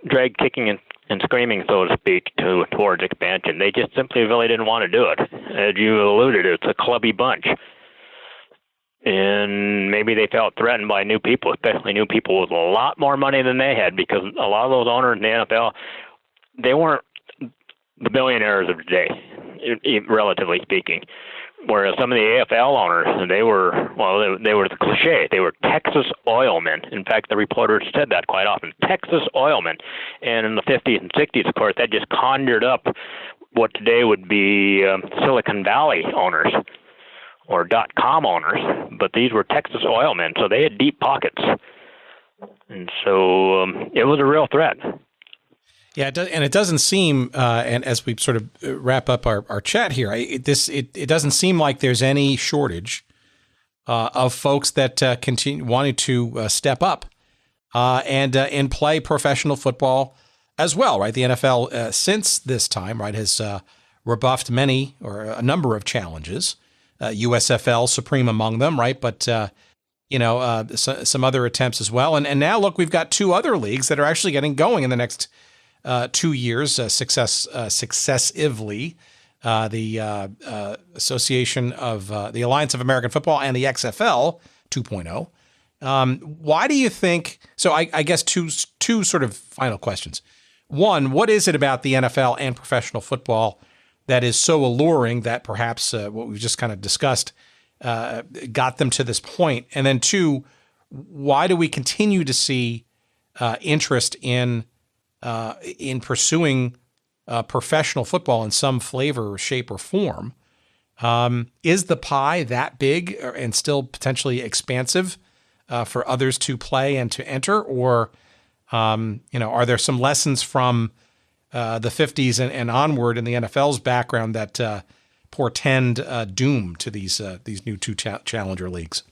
dragged kicking and screaming, so to speak, towards expansion. They just simply really didn't want to do it. As you alluded, it's a clubby bunch. And maybe they felt threatened by new people, especially new people with a lot more money than they had, because a lot of those owners in the NFL, they weren't the billionaires of today, relatively speaking. Whereas some of the AFL owners, they were the cliche. They were Texas oilmen. In fact, the reporters said that quite often, Texas oilmen. And in the 50s and 60s, of course, that just conjured up what today would be Silicon Valley owners or .com owners. But these were Texas oilmen, so they had deep pockets. And so it was a real threat. Yeah, and it doesn't seem, and as we sort of wrap up our chat here, it doesn't seem like there's any shortage of folks that continue wanting to step up and play professional football as well, right? The NFL since this time, right, has rebuffed many or a number of challenges, USFL supreme among them, right? But some other attempts as well, and now look, we've got two other leagues that are actually getting going in the next 2 years, successively, the Association of the Alliance of American Football and the XFL 2.0. Why do you think? So I guess two sort of final questions. One, what is it about the NFL and professional football that is so alluring that perhaps what we've just kind of discussed got them to this point? And then two, why do we continue to see interest in pursuing professional football in some flavor, shape, or form, Is the pie that big and still potentially expansive for others to play and to enter? Or, are there some lessons from the 50s and onward in the NFL's background that portend doom to these new two challenger leagues?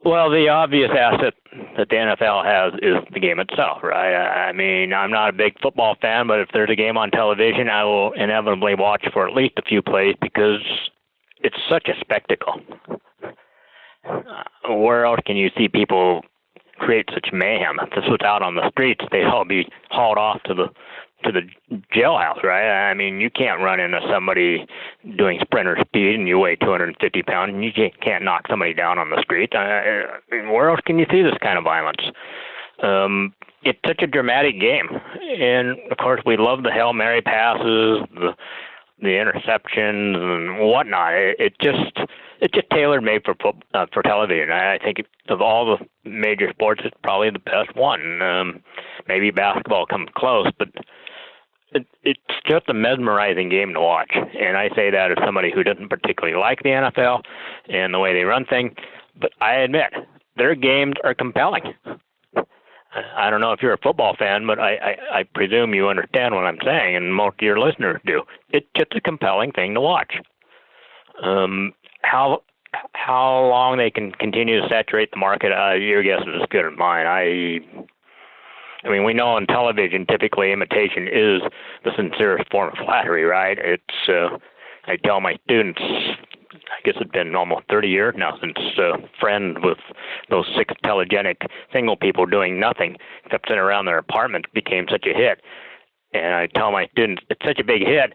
Well, the obvious asset that the NFL has is the game itself, right? I mean, I'm not a big football fan, but if there's a game on television, I will inevitably watch for at least a few plays because it's such a spectacle. Where else can you see people create such mayhem? If this was out on the streets, they'd all be hauled off to the jailhouse, right? I mean, you can't run into somebody doing sprinter speed and you weigh 250 pounds and you can't knock somebody down on the street. Where else can you see this kind of violence? It's such a dramatic game. And, of course, we love the Hail Mary passes, the interceptions and whatnot. It's just tailor-made for television. I think of all the major sports, it's probably the best one. Maybe basketball comes close, but it's just a mesmerizing game to watch. And I say that as somebody who doesn't particularly like the NFL and the way they run things, but I admit, their games are compelling. I don't know if you're a football fan, but I presume you understand what I'm saying, and most of your listeners do. It's just a compelling thing to watch. How long they can continue to saturate the market, your guess is as good as mine. I mean, we know on television, typically imitation is the sincerest form of flattery, right? I tell my students, I guess it's been almost 30 years now since Friends with those 6 telegenic single people doing nothing except sitting around their apartment became such a hit. And I tell my students, it's such a big hit,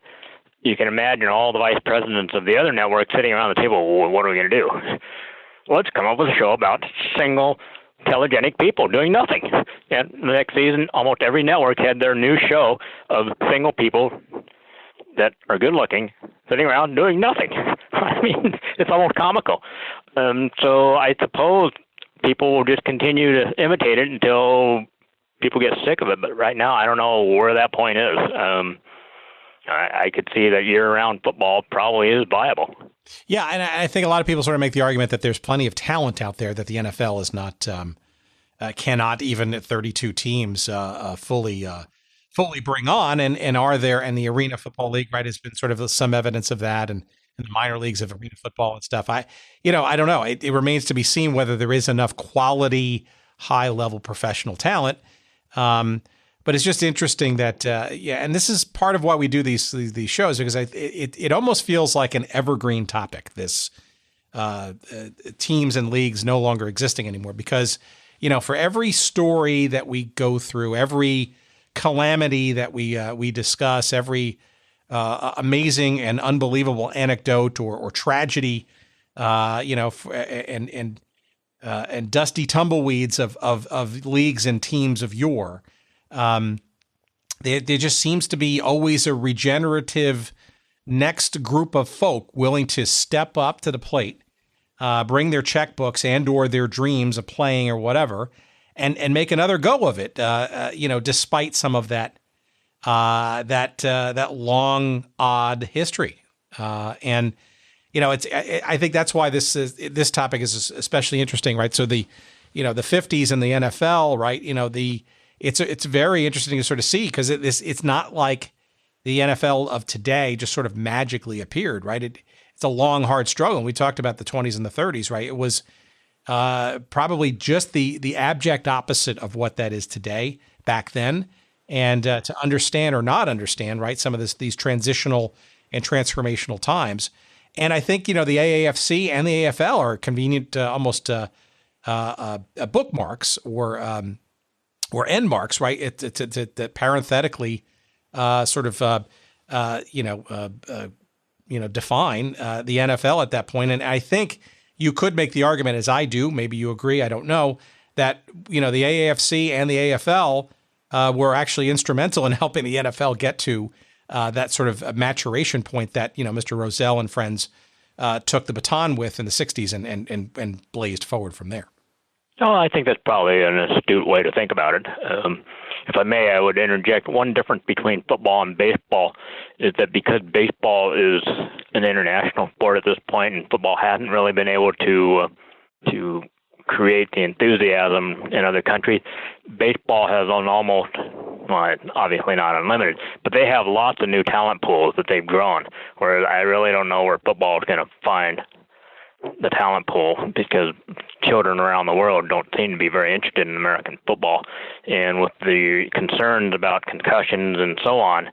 you can imagine all the vice presidents of the other networks sitting around the table, well, what are we going to do? Let's come up with a show about single telegenic people doing nothing. And the next season, almost every network had their new show of single people that are good looking sitting around doing nothing. I mean, it's almost comical. So I suppose people will just continue to imitate it until people get sick of it. But right now, I don't know where that point is. I could see that year-round football probably is viable. Yeah, and I think a lot of people sort of make the argument that there's plenty of talent out there that the NFL is not, cannot even at 32 teams fully bring on, and are there? And the Arena Football League, right, has been sort of some evidence of that, and the minor leagues of arena football and stuff. I don't know. It remains to be seen whether there is enough quality, high-level professional talent. But it's just interesting that, and this is part of why we do these shows, because it almost feels like an evergreen topic, this teams and leagues no longer existing anymore. Because, for every story that we go through, every calamity that we discuss, every amazing and unbelievable anecdote or tragedy, and dusty tumbleweeds of leagues and teams of yore, there just seems to be always a regenerative next group of folk willing to step up to the plate, bring their checkbooks and or their dreams of playing or whatever, and make another go of it. Despite some of that long odd history, I think that's why this topic is especially interesting, right? So the 50s in the NFL, right? It's very interesting to sort of see, because it's not like the NFL of today just sort of magically appeared, right? It's a long, hard struggle. And we talked about the 20s and the 30s, right? It was probably just the abject opposite of what that is today back then. And to understand or not understand, right, some of these transitional and transformational times. And I think, the AAFC and the AFL are convenient almost bookmarks or end marks, right? To parenthetically define the NFL at that point. And I think you could make the argument, as I do, maybe you agree, I don't know, that, the AAFC and the AFL were actually instrumental in helping the NFL get to that sort of maturation point that, Mr. Rozelle and friends took the baton with in the 60s and blazed forward from there. Oh, I think that's probably an astute way to think about it. If I may, I would interject one difference between football and baseball is that because baseball is an international sport at this point, and football hasn't really been able to create the enthusiasm in other countries, baseball has an almost, well, obviously not unlimited, but they have lots of new talent pools that they've grown, whereas I really don't know where football is going to find the talent pool, because children around the world don't seem to be very interested in American football. And with the concerns about concussions and so on,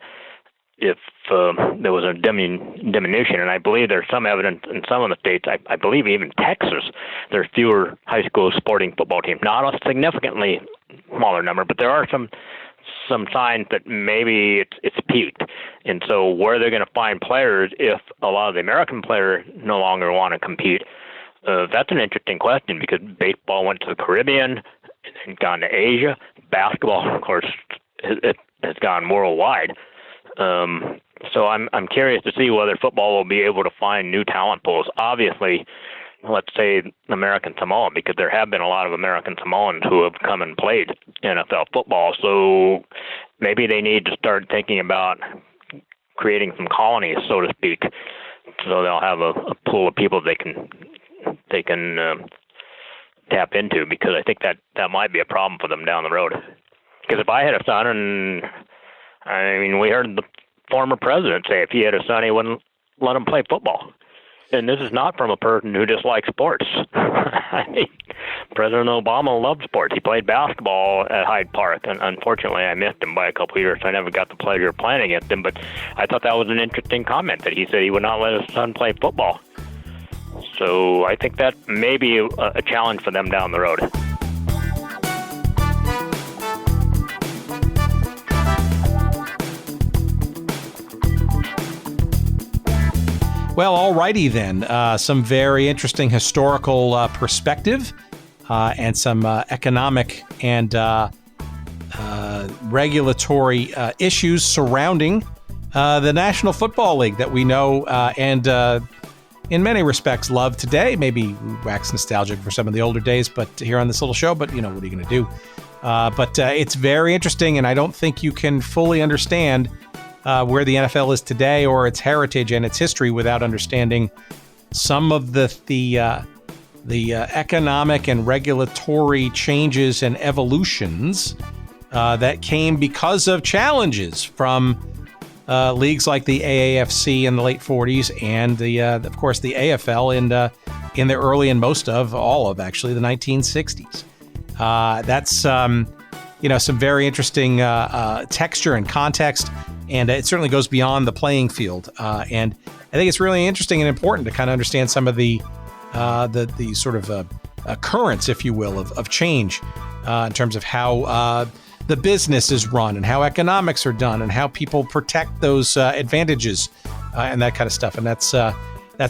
if there was a diminution, and I believe there's some evidence in some of the states, I believe even Texas, there's fewer high school sporting football teams. Not a significantly smaller number, but there are some signs that maybe it's peaked. And so where they're going to find players if a lot of the American players no longer want to compete, that's an interesting question, because baseball went to the Caribbean and gone to Asia. Basketball, of course, has gone worldwide. So I'm curious to see whether football will be able to find new talent pools. Obviously, let's say American Samoa, because there have been a lot of American Samoans who have come and played NFL football. So maybe they need to start thinking about creating some colonies, so to speak, so they'll have a pool of people they can tap into, because I think that might be a problem for them down the road. Because if I had a son, and I mean, we heard the former president say if he had a son, he wouldn't let him play football. And this is not from a person who dislikes sports. I mean, President Obama loved sports. He played basketball at Hyde Park, and unfortunately I missed him by a couple of years, so I never got the pleasure of playing against him. But I thought that was an interesting comment, that he said he would not let his son play football. So I think that may be a challenge for them down the road. Well, alrighty then. Some very interesting historical perspective and some economic and regulatory issues surrounding the National Football League that we know and in many respects love today. Maybe wax nostalgic for some of the older days, but here on this little show, but you know, what are you going to do? But it's very interesting, and I don't think you can fully understand where the NFL is today or its heritage and its history without understanding some of the economic and regulatory changes and evolutions that came because of challenges from leagues like the AAFC in the late 40s and of course the AFL in the early and most of all of actually the 1960s. That's some very interesting texture and context. And it certainly goes beyond the playing field. And I think it's really interesting and important to kind of understand some of the sort of currents, if you will, of change in terms of how the business is run and how economics are done and how people protect those advantages and that kind of stuff. And that's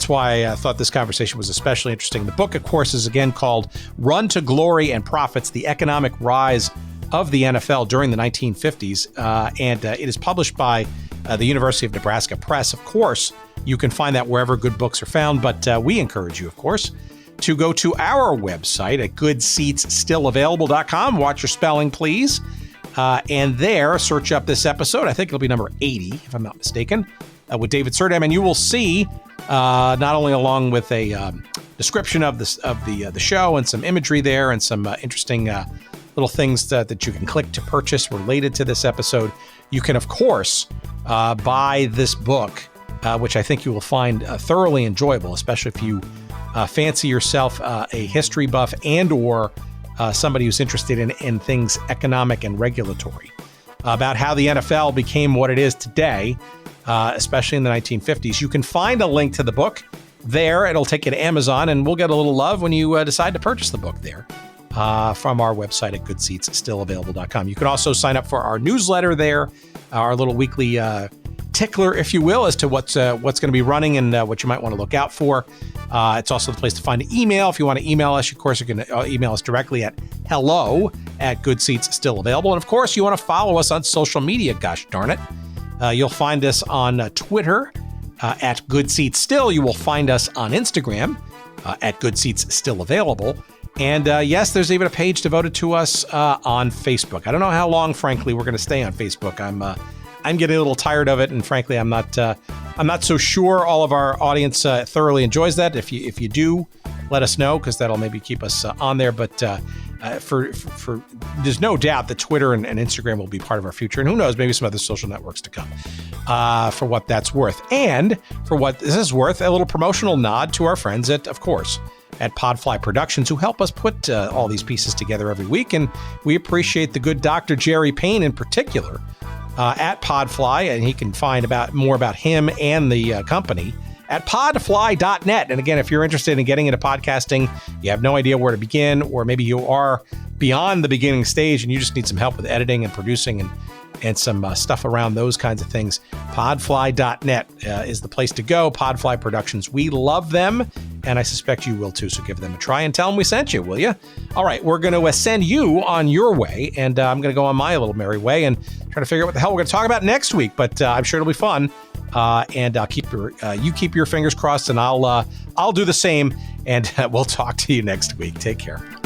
why I thought this conversation was especially interesting. The book, of course, is again called Run to Glory and Profits, The Economic Rise of the NFL during the 1950s, and it is published by the University of Nebraska Press. Of course, you can find that wherever good books are found, but we encourage you, of course, to go to our website at goodseatsstillavailable.com. Watch your spelling, please. And there, search up this episode. I think it'll be number 80, if I'm not mistaken, with David Surdam, and you will see not only along with a description of the show and some imagery there and some interesting little things that you can click to purchase related to this episode. You can, of course, buy this book, which I think you will find thoroughly enjoyable, especially if you fancy yourself a history buff and or somebody who's interested in things economic and regulatory, about how the NFL became what it is today, especially in the 1950s. You can find a link to the book there. It'll take you to Amazon, and we'll get a little love when you decide to purchase the book there. From our website at goodseatsstillavailable.com. You can also sign up for our newsletter there, our little weekly tickler, if you will, as to what's going to be running and what you might want to look out for. It's also the place to find an email. If you want to email us, of course, you can email us directly at hello@goodseatsstillavailable. And of course, you want to follow us on social media, gosh darn it. You'll find us on Twitter at goodseatsstill. You will find us on Instagram at goodseatsstillavailable. And yes, there's even a page devoted to us on Facebook. I don't know how long, frankly, we're going to stay on Facebook. I'm getting a little tired of it, and frankly, I'm not so sure all of our audience thoroughly enjoys that. If you do, let us know, because that'll maybe keep us on there. But for there's no doubt that Twitter and Instagram will be part of our future, and who knows, maybe some other social networks to come. For what that's worth, and for what this is worth, a little promotional nod to our friends at Podfly Productions, who help us put all these pieces together every week, and we appreciate the good Dr. Jerry Payne in particular at Podfly, and he can find more about him and the company at podfly.net. And again, if you're interested in getting into podcasting, you have no idea where to begin, or maybe you are beyond the beginning stage and you just need some help with editing and producing and some stuff around those kinds of things, podfly.net is the place to go. Podfly Productions, we love them, and I suspect you will too, so give them a try and tell them we sent you, will you? All right, we're going to send you on your way, and I'm going to go on my little merry way and try to figure out what the hell we're going to talk about next week, but I'm sure it'll be fun, and I'll you keep your fingers crossed, and I'll do the same, and we'll talk to you next week. Take care.